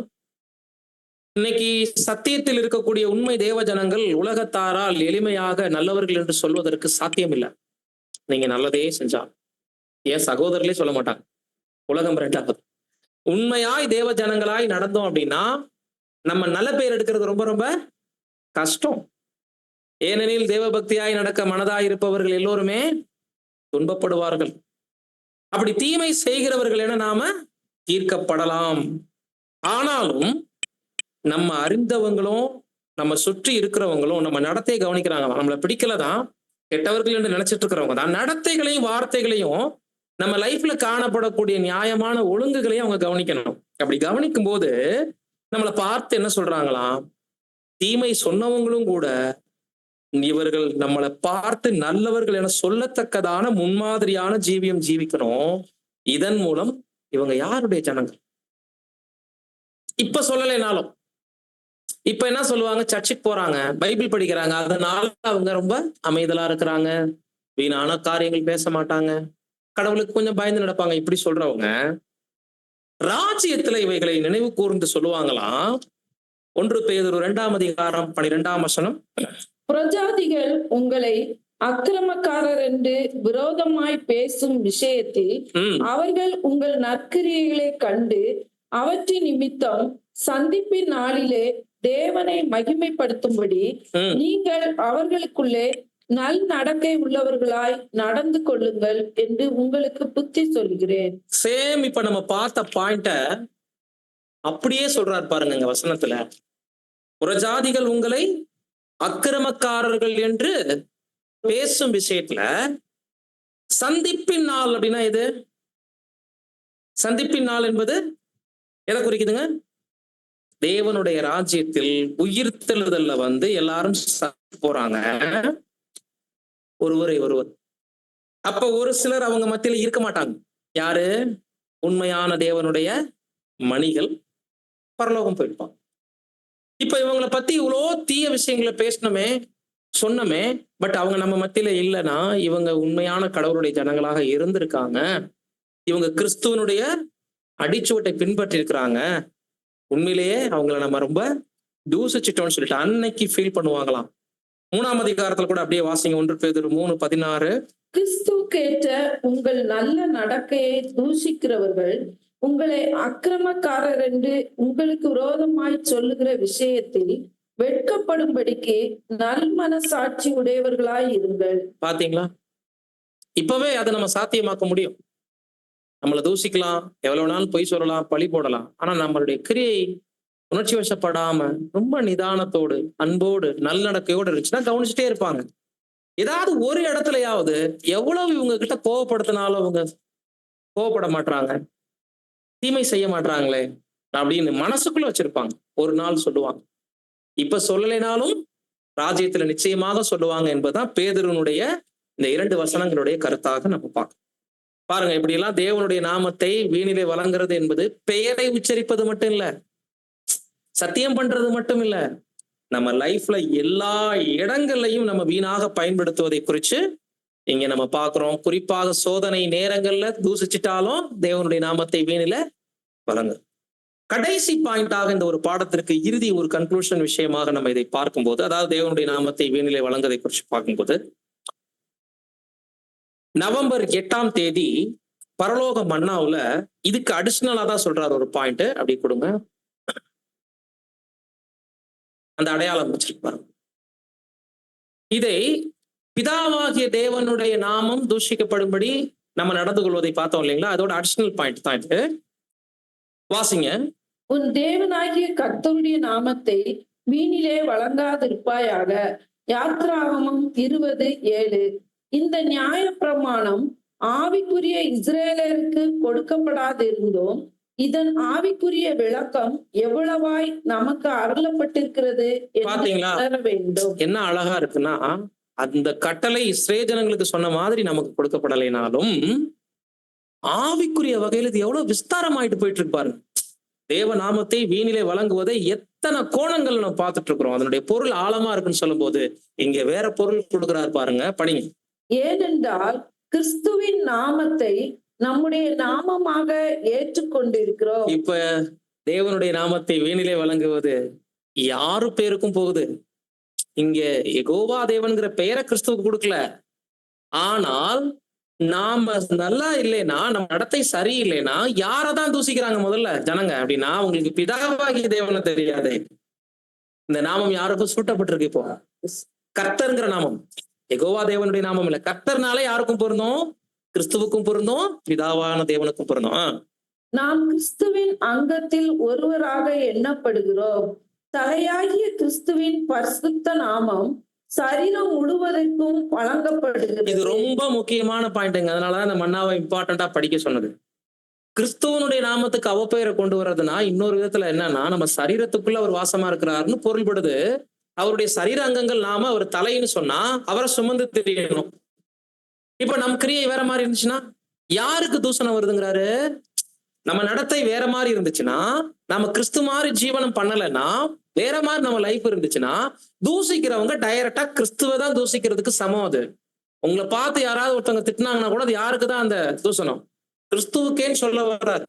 இன்னைக்கு சத்தியத்தில் இருக்கக்கூடிய உண்மை தேவ ஜனங்கள் உலகத்தாரால் எளிமையாக நல்லவர்கள் என்று சொல்வதற்கு சாத்தியம் இல்லை. நீங்க நல்லதே செஞ்சால், ஏன் சகோதரர்களே சொல்ல மாட்டாங்க, உலகம் ரெண்டாவது. உண்மையாய் தேவ ஜனங்களாய் நடந்தோம் அப்படின்னா நம்ம நல்ல பெயர் எடுக்கிறது ரொம்ப ரொம்ப கஷ்டம். ஏனெனில் தேவ பக்தியாய் நடக்க மனதாய் இருப்பவர்கள் எல்லோருமே துன்பப்படுவார்கள். அப்படி தீமை செய்கிறவர்கள் என நாம தீர்க்கப்படலாம். ஆனாலும் நம்ம அறிந்தவங்களும் நம்ம சுற்றி இருக்கிறவங்களும் நம்ம நடத்தையை கவனிக்கிறாங்க. நம்மளை பிடிக்கலதான், கெட்டவர்கள் என்று நினைச்சிட்டு இருக்கிறவங்க தான் நடத்தைகளையும் வார்த்தைகளையும் நம்ம லைஃப்ல காணப்படக்கூடிய நியாயமான ஒழுங்குகளையும் அவங்க கவனிக்கணும். அப்படி கவனிக்கும் போது நம்மளை பார்த்து என்ன சொல்றாங்களாம், தீமை சொன்னவங்களும் கூட இவர்கள் நம்மளை பார்த்து நல்லவர்கள் என சொல்லத்தக்கதான முன்மாதிரியான ஜீவியம் ஜீவிக்கணும். இதன் மூலம் இவங்க யாருடைய ஜனங்கள்? இப்ப சொல்லலைனாலும் இப்ப என்ன சொல்லுவாங்க, சர்ச்சுக்கு போறாங்க, பைபிள் படிக்கிறாங்க, அதனால அவங்க ரொம்ப அமைதலா இருக்கிறாங்க, வீணான காரியங்கள் பேச மாட்டாங்க, கடவுளுக்கு கொஞ்சம் பயந்து நடப்பாங்க. இப்படி சொல்றவங்க ராஜ்யத்துல இவைகளை நினைவு கூர்ந்து சொல்லுவாங்களாம். 1 பேதுரு 2ஆம் அதிகாரம் 12ஆம் வசனம். புறஜாதிகள் உங்களை அக்கிரமக்காரர் என்று விரோதமாய் பேசும் விஷயத்தில் அவர்கள் உங்கள் நற்கிரியைகளை கண்டு அவற்றின் நிமித்தம் சந்திப்பின் நாளிலே தேவனை மகிமைப்படுத்தும்படி நீங்கள் அவர்களுக்குள்ளே நல் நடக்கை உள்ளவர்களாய் நடந்து கொள்ளுங்கள் என்று உங்களுக்கு புத்தி சொல்கிறேன். சேம் இப்ப நம்ம பார்த்த பாயிண்ட அப்படியே சொல்றாரு பாருங்க இங்க வசனத்துல. புறஜாதிகள் உங்களை அக்கிரமக்காரர்கள் என்று பேசும் விஷயத்துல சந்திப்பின் நாள் அப்படின்னா எது? சந்திப்பின் நாள் என்பது எதை குறிக்குதுங்க? தேவனுடைய ராஜ்யத்தில் உயிர்த்தெழுதல்ல வந்து எல்லாரும் போறாங்க ஒருவரை ஒருவர். அப்ப ஒரு சிலர் அவங்க மத்தியில இருக்க மாட்டாங்க. யாரு? உண்மையான தேவனுடைய மணிகள் பரலோகம் போயிருப்பாங்க. இப்ப இவங்களை பத்தி இவ்வளோ தீய விஷயங்களை பேசணுமே, சொன்னமே, பட் அவங்க நம்ம மத்தியில இல்லைன்னா இவங்க உண்மையான கடவுளுடைய ஜனங்களாக இருந்திருக்காங்க, இவங்க கிறிஸ்துவனுடைய அடிச்சுவட்டை பின்பற்றி இருக்கிறாங்க, உண்மையிலேயே அவங்கள நம்ம ரொம்ப தூசிச்சிட்டோம்னு சொல்லிட்டு அன்னைக்கு ஃபீல் பண்ணுவாங்களாம். 3ஆம் அதிகாரத்துல கூட அப்படியே வாசிங்க. 1 பேதுரு 3:16. கிறிஸ்து கேட்ட உங்கள் நல்ல நடக்கையை தூஷிக்கிறவர்கள் உங்களை அக்கிரமக்காரர் என்று உங்களுக்கு விரோதமாய் சொல்லுகிற விஷயத்தில் வெட்கப்படும்படிக்கு நல் மனசாட்சி உடையவர்களாய் இருங்கள். பாத்தீங்களா? இப்பவே அதை நம்ம சாத்தியமாக்க முடியும். நம்மளை தூசிக்கலாம், எவ்வளவு நாள் பொய் சொல்லலாம், பழி போடலாம், ஆனா நம்மளுடைய கிரியை உணர்ச்சி வசப்படாம ரொம்ப நிதானத்தோடு அன்போடு நல்லடக்கையோடு இருந்துச்சுன்னா கவனிச்சுட்டே இருப்பாங்க. ஏதாவது ஒரு இடத்துலயாவது எவ்வளவு இவங்க கிட்ட கோவப்படுத்தினாலும் அவங்க கோவப்பட மாட்டாங்க, தீமை செய்ய மாட்டாங்களே அப்படின்னு மனசுக்குள்ள வச்சிருப்பாங்க. ஒரு நாள் சொல்லுவாங்க. இப்ப சொல்லலைனாலும் ராஜ்யத்துல நிச்சயமாக சொல்லுவாங்க என்பதுதான் பேதுருனுடைய இந்த 2 வசனங்களுடைய கருத்தாக நம்ம பார்க்கணும். பாருங்க, இப்படி எல்லாம் தேவனுடைய நாமத்தை வீணிலே வழங்குறது என்பது பெயரை உச்சரிப்பது மட்டும் இல்ல, சத்தியம் பண்றது மட்டும் இல்ல, நம்ம லைஃப்ல எல்லா இடங்கள்லையும் நம்ம வீணாக பயன்படுத்துவதை குறித்து இங்க நம்ம பார்க்கிறோம். குறிப்பாக சோதனை நேரங்கள்ல தூசிச்சிட்டாலும் தேவனுடைய நாமத்தை வீணில வழங்கு. கடைசி பாயிண்டாக இந்த ஒரு பாடத்திற்கு இறுதி ஒரு கன்க்ளூஷன் விஷயமாக நம்ம இதை பார்க்கும்போது, அதாவது தேவனுடைய நாமத்தை வீணிலே வழங்குவதை குறித்து பார்க்கும்போது, நவம்பர் 8ஆம் தேதி பரலோக மன்னாவுல இதுக்கு அடிஷனலா தான் சொல்றாரு ஒரு பாயிண்ட். அப்படி கொடுங்க, அந்த அடையாளம் வச்சிருப்பாரு. இதை பிதாவாகிய தேவனுடைய நாமம் தூஷிக்கப்படும்படி நம்ம நடந்து கொள்வதை பார்த்தோம் இல்லைங்களா? அதோட அடிஷனல் பாயிண்ட் தான் இது. வாசிங்க. உன் தேவனாகிய கர்த்தருடைய நாமத்தை வீணிலே வழங்காதிருப்பாயாக. யாத்ராகமம் 20:7. இந்த நியாய பிரமாணம் ஆவிக்குரிய இஸ்ரேலருக்கு கொடுக்கப்படாதிருந்தோம். இதன் ஆவிக்குரிய விளக்கம் எவ்வளவாய் நமக்கு அருளப்பட்டிருக்கிறது என்று வேண்டும். என்ன அழகா இருக்குன்னா, அந்த கட்டளை இஸ்ரேல் ஜனங்களுக்கு சொன்ன மாதிரி நமக்கு கொடுக்கப்படலைனாலும் ஆவிக்குரிய வகையில் இது எவ்வளவு விஸ்தாரமாயிட்டு போயிட்டு இருப்பாரு. தேவ நாமத்தை வீணிலே வழங்குவதை எத்தனை கோணங்கள் நம்ம பார்த்துட்டு இருக்கிறோம். அதனுடைய பொருள் ஆழமா இருக்குன்னு சொல்லும் போது இங்க வேற பொருள் கொடுக்கிறாரு பாருங்க, படிங்க. ஏனென்றால் கிறிஸ்துவின் நாமத்தை நம்முடைய நாமமாக ஏற்றுக்கொண்டிருக்கிறோம். இப்ப தேவனுடைய நாமத்தை வீணிலே வழங்குவது யாரு பேருக்கும் போகுது. இங்க யெகோவா தேவன்கிற பெயரை கிறிஸ்துவுக்கு கொடுக்கல. ஆனால் நாம நல்லா இல்லைன்னா, நம்ம நடத்தை சரியில்லைன்னா யாரதான் தூசிக்கிறாங்க முதல்ல ஜனங்க அப்படின்னா, அவங்களுக்கு பிதாவாகிய தேவனை தெரியாது. இந்த நாமம் யாருக்கும் சூட்டப்பட்டிருக்கு. இப்போ கர்த்தர்ங்கிற நாமம் யெகோவா தேவனுடைய நாமம் இல்ல. கர்த்தர்னாலே யாருக்கும் பொருந்தும்? கிறிஸ்துவுக்கும் பொருந்தும், பிதாவான தேவனுக்கும் பொருந்தும். நாம் கிறிஸ்துவின் அங்கத்தில் ஒருவராக எண்ணப்படுகிறோம். தலையாகிய கிறிஸ்துவின் பரிசுத்த நாமம் சரீரம் முழுவதற்கும் வழங்கப்படுகிறது. இது ரொம்ப முக்கியமான பாயிண்ட்ங்க. அதனாலதான் இந்த மன்னாவை இம்பார்ட்டண்டா படிக்க சொன்னது. கிறிஸ்துவனுடைய நாமத்துக்கு அவப்பெயரை கொண்டு வர்றதுன்னா இன்னொரு விதத்துல என்னன்னா, நம்ம சரீரத்துக்குள்ள அவர் வாசமா இருக்கிறாருன்னு பொருள்படுது. அவருடைய சரீர அங்கங்கள் நாம அவர் தலைன்னு சொன்னா அவரை சுமந்து தெரியணும். இப்ப நம் கிரியை வேற மாதிரி இருந்துச்சுன்னா யாருக்கு தூசணம் வருதுங்கிறாரு? நம்ம நடத்தை வேற மாதிரி இருந்துச்சுன்னா, நம்ம கிறிஸ்து மாதிரி ஜீவனம் பண்ணலைன்னா, வேற மாதிரி நம்ம லைஃப் இருந்துச்சுன்னா, தூசிக்கிறவங்க டைரக்டா கிறிஸ்துவ தான் தூசிக்கிறதுக்கு சமம். அது உங்களை பார்த்து யாராவது ஒருத்தவங்க திட்டினாங்கன்னா கூட அது யாருக்கு தான் அந்த தூசணம்? கிறிஸ்துவுக்கேன்னு சொல்ல வர்றாரு.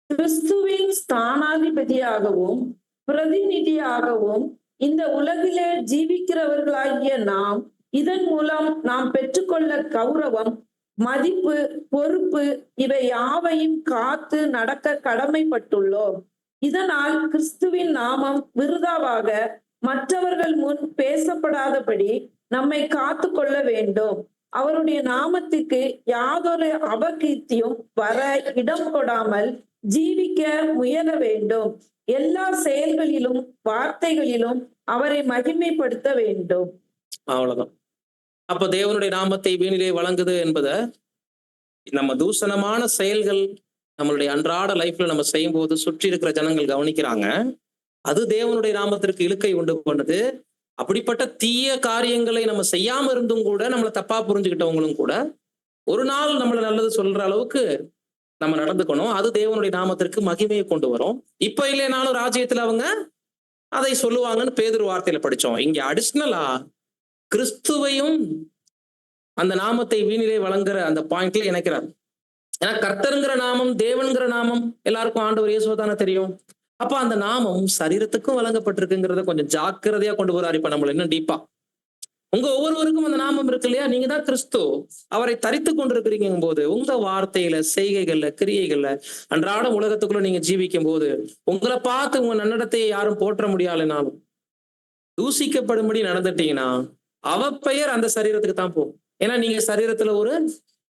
கிறிஸ்துவின் ஸ்தானாதிபதியாகவும் பிரதிநிதியாகவும் இந்த உலகிலே ஜீவிக்கிறவர்களாகிய நாம் இதன் மூலம் நாம் பெற்றுக்கொள்ள கௌரவம், மதிப்பு, பொறுப்பு இவை யாவையும் காத்து நடக்க கடமைப்பட்டுள்ளோம். இதனால் கிறிஸ்துவின் நாமம் விருதாவாக மற்றவர்கள் முன் பேசப்படாதபடி நம்மை காத்து கொள்ள வேண்டும். அவருடைய நாமத்துக்கு யாதொரு அபகீர்த்தியும் வர இடம் கொடாமல் ஜீவிக்க முயல வேண்டும். எல்லா செயல்களிலும் வார்த்தைகளிலும் அவரை மகிமைப்படுத்த வேண்டும். அவ்வளவுதான். அப்ப தேவனுடைய நாமத்தை வீணிலே வழங்குது என்பத நம்ம தூசணமான செயல்கள் நம்மளுடைய அன்றாட லைஃப்ல நம்ம செய்யும் போது சுற்றி இருக்கிற ஜனங்கள் கவனிக்கிறாங்க. அது தேவனுடைய நாமத்திற்கு இழுக்கை உண்டு பண்ணுது. அப்படிப்பட்ட தீய காரியங்களை நம்ம செய்யாம இருந்தும் கூட நம்மளை தப்பா புரிஞ்சுக்கிட்டவங்களும் கூட ஒரு நாள் நம்மள நல்லது சொல்ற அளவுக்கு நம்ம நடந்துக்கணும். அது தேவனுடைய நாமத்திற்கு மகிமையை கொண்டு வரும். இப்ப இல்லைனாலும் ராஜ்யத்துல அவங்க அதை சொல்லுவாங்கன்னு பேதுரு வார்த்தையில படிச்சோம். இங்க அடிஷ்னலா கிறிஸ்துவையும் அந்த நாமத்தை வீணிலே வழங்குற அந்த பாயிண்ட்ல இணைக்கிறார். ஏன்னா கர்த்தருங்கிற நாமம், தேவன்கிற நாமம் எல்லாருக்கும் ஆண்டவர் இயேசுவை தானே தெரியும். அப்ப அந்த நாமம் சரீரத்துக்கும் வழங்கப்பட்டிருக்குங்கிறத கொஞ்சம் ஜாக்கிரதையா கொண்டு வராரு. இப்ப நம்மள இன்னும் டீப்பா உங்க ஒவ்வொருவருக்கும் அந்த நாமம் இருக்கு இல்லையா? நீங்க தான் கிறிஸ்து, அவரை தரித்து கொண்டிருக்கிறீங்க போது உங்க வார்த்தையில, செய்கைகள்ல, கிரியைகள்ல, அன்றாட உலகத்துக்குள்ள நீங்க ஜீவிக்கும் போது உங்களை பார்த்து உங்க நன்னடத்தையை யாரும் போற்ற முடியாதுனாலும் தூசிக்கப்படும்படி நடந்துட்டீங்கன்னா அவ பெயர் அந்த சரீரத்துக்கு தான் போகும். ஏன்னா நீங்க சரீரத்துல ஒரு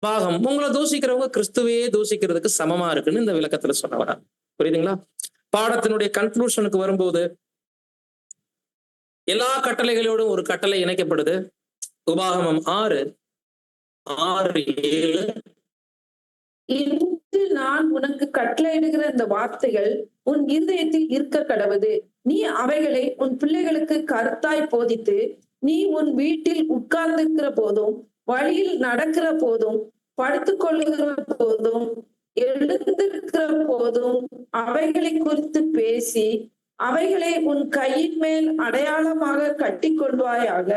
பாகம். உங்களை தூசிக்கிறவங்க கிறிஸ்துவையே தூசிக்கிறதுக்கு சமமா இருக்குன்னு இந்த விளக்கத்துல சொல்ல வரா. புரியுதுங்களா? பாடத்தினுடைய கன்க்ளூஷனுக்கு வரும்போது எல்லா கட்டளைகளோடும் ஒரு கட்டளை இணைக்கப்படுது. உபாகமம் 6:6-7. இன்று நான் உனக்கு கட்டளையிடுகிற இந்த வார்த்தைகள் உன் இருதயத்தில் இருக்க கடவது. நீ அவைகளை உன் பிள்ளைகளுக்கு கருத்தாய் போதித்து, நீ உன் வீட்டில் உட்கார்ந்திருக்கிற போதும், வழியில் நடக்கிற போதும், படுத்துக் கொள்ளுகிற போதும், எழுந்திருக்கிற போதும் அவைகளை குறித்து பேசி அவைகளை உன் கையின் மேல் அடையாளமாக கட்டி கொள்வாயாக.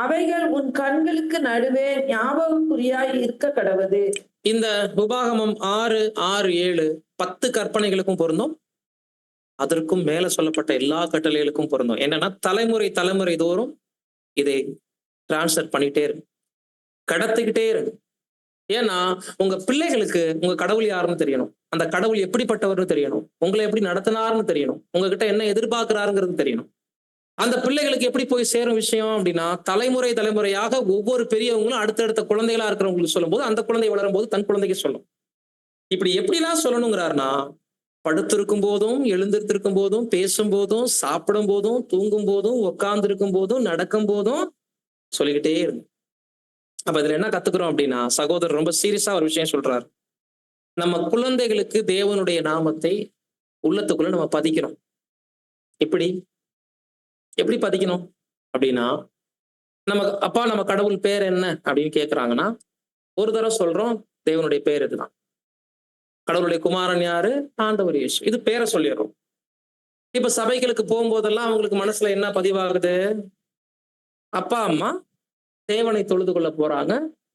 அவைகள் உன் கண்களுக்கு நடுவே ஞாபகக்குறியாய் இருக்க கடவது. இந்த உபாகமம் 6:6-7 10 கற்பனைகளுக்கும் பொருந்தும். அதற்கும் மேல சொல்லப்பட்ட எல்லா கட்டளைகளுக்கும் பொருந்தும். என்னன்னா தலைமுறை தோறும் இதை டிரான்ஸ்ஃபர் பண்ணிட்டே இருக்கு, கடத்திக்கிட்டே இருக்கு. ஏன்னா உங்க பிள்ளைகளுக்கு உங்க கடவுள் யாருன்னு தெரியணும், அந்த கடவுள் எப்படிப்பட்டவர்னு தெரியணும், உங்களை எப்படி நடத்தினார்னு தெரியணும், உங்ககிட்ட என்ன எதிர்பார்க்கிறாருங்கிறது தெரியணும். அந்த பிள்ளைகளுக்கு எப்படி போய் சேரும் விஷயம் அப்படின்னா தலைமுறையாக ஒவ்வொரு பெரியவங்களும் அடுத்தடுத்த குழந்தைகளா இருக்கிறவங்களுக்கு சொல்லும் போது அந்த குழந்தை வளரும் போது தன் குழந்தைக்கு சொல்லும். இப்படி எப்படிலாம் சொல்லணுங்கிறாருன்னா படுத்திருக்கும் போதும், எழுந்திருக்கும் போதும், பேசும் போதும், சாப்பிடும் போதும், தூங்கும் போதும், உட்கார்ந்து இருக்கும் போதும், நடக்கும் போதும் சொல்லிக்கிட்டே இருக்கு. அப்ப இதுல என்ன கத்துக்கிறோம் அப்படின்னா சகோதரர் ரொம்ப சீரியஸா ஒரு விஷயம் சொல்றாரு. நம்ம குழந்தைகளுக்கு தேவனுடைய நாமத்தை உள்ளத்துக்குள்ள நம்ம பதிக்கிறோம். எப்படி பதிக்கணும் அப்படின்னா, நம்ம கடவுள் பேர் என்ன அப்படின்னு கேட்கிறாங்கன்னா ஒரு தடவை சொல்றோம் தேவனுடைய பேர் இதுதான். கடவுளுடைய குமாரன் யாரு? ஆண்டவர் இயேசு. இது பேரை சொல்லிடுறோம். இப்ப சபைகளுக்கு போகும்போதெல்லாம் அவங்களுக்கு மனசுல என்ன பதிவாகுது? அப்பா அம்மா தேவனை தொழுது கொள்ள போறாங்க,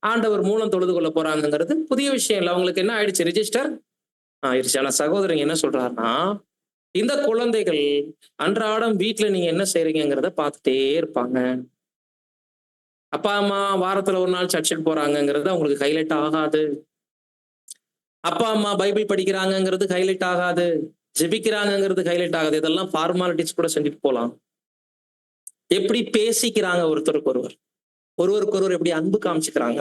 ஆண்டவர் மூலம் தொழுது கொள்ள போறாங்கிறது புதிய விஷயம் இல்லை. அவங்களுக்கு என்ன ஆயிடுச்சு? ரிஜிஸ்டர் ஆயிடுச்சு. ஆனா சகோதரங்க என்ன சொல்றாருன்னா, இந்த குழந்தைகள் அன்றாடம் வீட்டுல நீங்க என்ன செய்றீங்கிறத பார்த்துட்டே இருப்பாங்க. அப்பா அம்மா வாரத்துல ஒரு நாள் சர்ச்சுக்கு போறாங்கிறது அவங்களுக்கு ஹைலைட் ஆகாது. அப்பா அம்மா பைபிள் படிக்கிறாங்கிறது ஹைலைட் ஆகாது. ஜெபிக்கிறாங்கிறது ஹைலைட் ஆகாது. இதெல்லாம் ஃபார்மாலிட்டிஸ் கூட செஞ்சுட்டு போலாம். எப்படி பேசிக்கிறாங்க ஒருவருக்கொருவர் எப்படி அன்பு காமிச்சுக்கிறாங்க,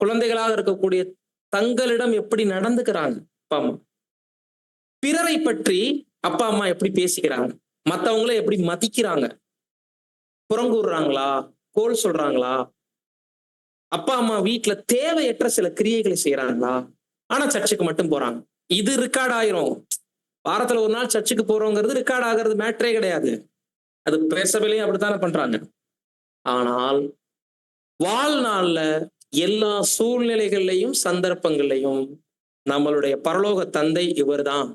குழந்தைகளாக இருக்கக்கூடிய தங்களிடம் எப்படி நடந்துக்கிறாங்க அப்பா அம்மா, பிறரை பற்றி அப்பா அம்மா எப்படி பேசிக்கிறாங்க, மத்தவங்கள எப்படி மதிக்கிறாங்க, புறங்கூறுறாங்களா, கோல் சொல்றாங்களா, அப்பா அம்மா வீட்டுல தேவையற்ற சில கிரியைகளை செய்யறாங்களா, ஆனா சர்ச்சுக்கு மட்டும் போறாங்க. இது ரெக்கார்ட் ஆயிரும். வாரத்துல ஒரு நாள் சர்ச்சுக்கு போறோங்கிறது ரெக்கார்ட் ஆகிறது மேட்டரே கிடையாது. அது பேசவில்லையும் அப்படித்தானே பண்றாங்க. ஆனால் வாழ்நாள்ல எல்லா சூழ்நிலைகள்லையும் சந்தர்ப்பங்கள்லையும் நம்மளுடைய பரலோக தந்தை இவர்தான்,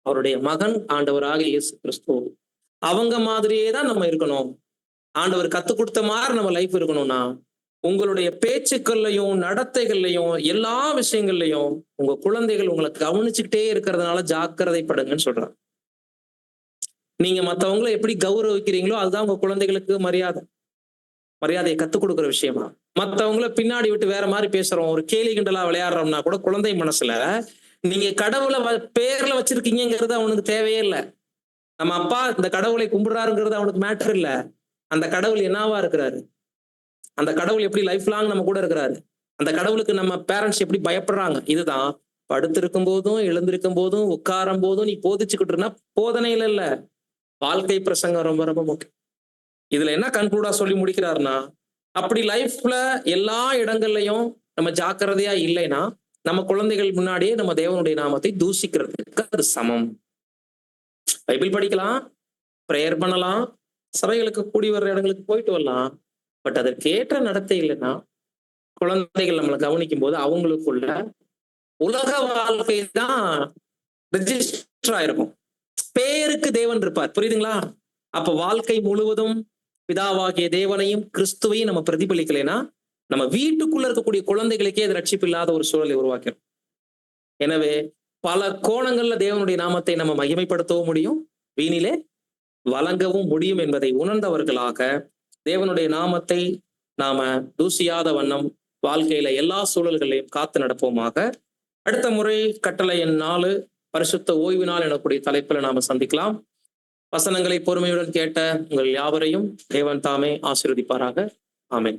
அவருடைய மகன் ஆண்டவராக இயேசு கிறிஸ்து, அவங்க மாதிரியே தான் நம்ம இருக்கணும். ஆண்டவர் கத்துக் கொடுத்த மாதிரி நம்ம லைஃப் இருக்கணும்னா உங்களுடைய பேச்சுக்கள்லையும் நடத்தைகள்லையும் எல்லா விஷயங்கள்லையும் உங்க குழந்தைகள் உங்களை கவனிச்சுக்கிட்டே இருக்கிறதுனால ஜாக்கிரதைப்படுங்கன்னு சொல்றாங்க. நீங்க மத்தவங்களை எப்படி கௌரவிக்கிறீங்களோ அதுதான் உங்க குழந்தைகளுக்கு மரியாதையை கத்துக் கொடுக்குற விஷயமா. மத்தவங்கள பின்னாடி விட்டு வேற மாதிரி பேசுறோம், ஒரு கேலி கிண்டலா விளையாடுறோம்னா கூட குழந்தை மனசுல நீங்க கடவுளை பேர்ல வச்சிருக்கீங்கிறது அவனுக்கு தேவையே இல்லை. நம்ம அப்பா இந்த கடவுளை கும்பிடுறாருங்கிறது அவனுக்கு மேட்டர் இல்ல. அந்த கடவுள் என்னவா இருக்கிறாரு, அந்த கடவுள் எப்படி லைஃப் லாங் நம்ம கூட இருக்கிறாரு, அந்த கடவுளுக்கு நம்ம பேரண்ட்ஸ் எப்படி பயப்படுறாங்க. இதுதான் படுத்திருக்கும் போதும் எழுந்திருக்கும் போதும் உட்காரும் போதும் நீ போதிச்சுக்கிட்டு இருந்தா போதனையில இல்ல, வாழ்க்கை பிரசங்கம் ரொம்ப ரொம்ப முக்கியம். இதுல என்ன கன்க்ளூடா சொல்லி முடிக்கிறாருன்னா, அப்படி லைஃப்ல எல்லா இடங்கள்லயும் நம்ம ஜாக்கிரதையா இல்லைன்னா நம்ம குழந்தைகள் முன்னாடியே நம்ம தேவனுடைய நாமத்தை தூஷிக்கிறதுக்கு அது சமம். பைபிள் படிக்கலாம், பிரேயர் பண்ணலாம், சபைகளுக்கு கூடி வர்ற இடங்களுக்கு போயிட்டு வரலாம். பட் அதற்கேற்ற நடத்தை இல்லைன்னா குழந்தைகள் நம்மளை கவனிக்கும் போது அவங்களுக்குள்ள உலக வாழ்க்கை தான் ரெஜிஸ்டர் ஆயிருக்கும். பேருக்கு தேவன் இருப்பார், புரியுதுங்களா? அப்ப வாழ்க்கை முழுவதும் பிதாவாகிய தேவனையும் கிறிஸ்துவையும் நம்ம பிரதிபலிக்கலைன்னா நம்ம வீட்டுக்குள்ள இருக்கக்கூடிய குழந்தைகளுக்கே அது ரட்சிப்பு இல்லாத ஒரு சூழலை உருவாக்கிறோம். எனவே பல கோணங்கள்ல தேவனுடைய நாமத்தை நம்ம மகிமைப்படுத்தவும் முடியும், வீணிலே வழங்கவும் முடியும் என்பதை உணர்ந்தவர்களாக தேவனுடைய நாமத்தை நாம தூசியாத வண்ணம் வாழ்க்கையில எல்லா சூழல்களையும் காத்து நடப்போமாக. அடுத்த முறை கட்டளை எண் 4 பரிசுத்த ஓய்வு நாள் எனக்கூடிய தலைப்புல நாம சந்திக்கலாம். வசனங்களை பொறுமையுடன் கேட்ட உங்கள் யாவரையும் தேவன் தாமே ஆசீர்வதிப்பாராக. ஆமென்.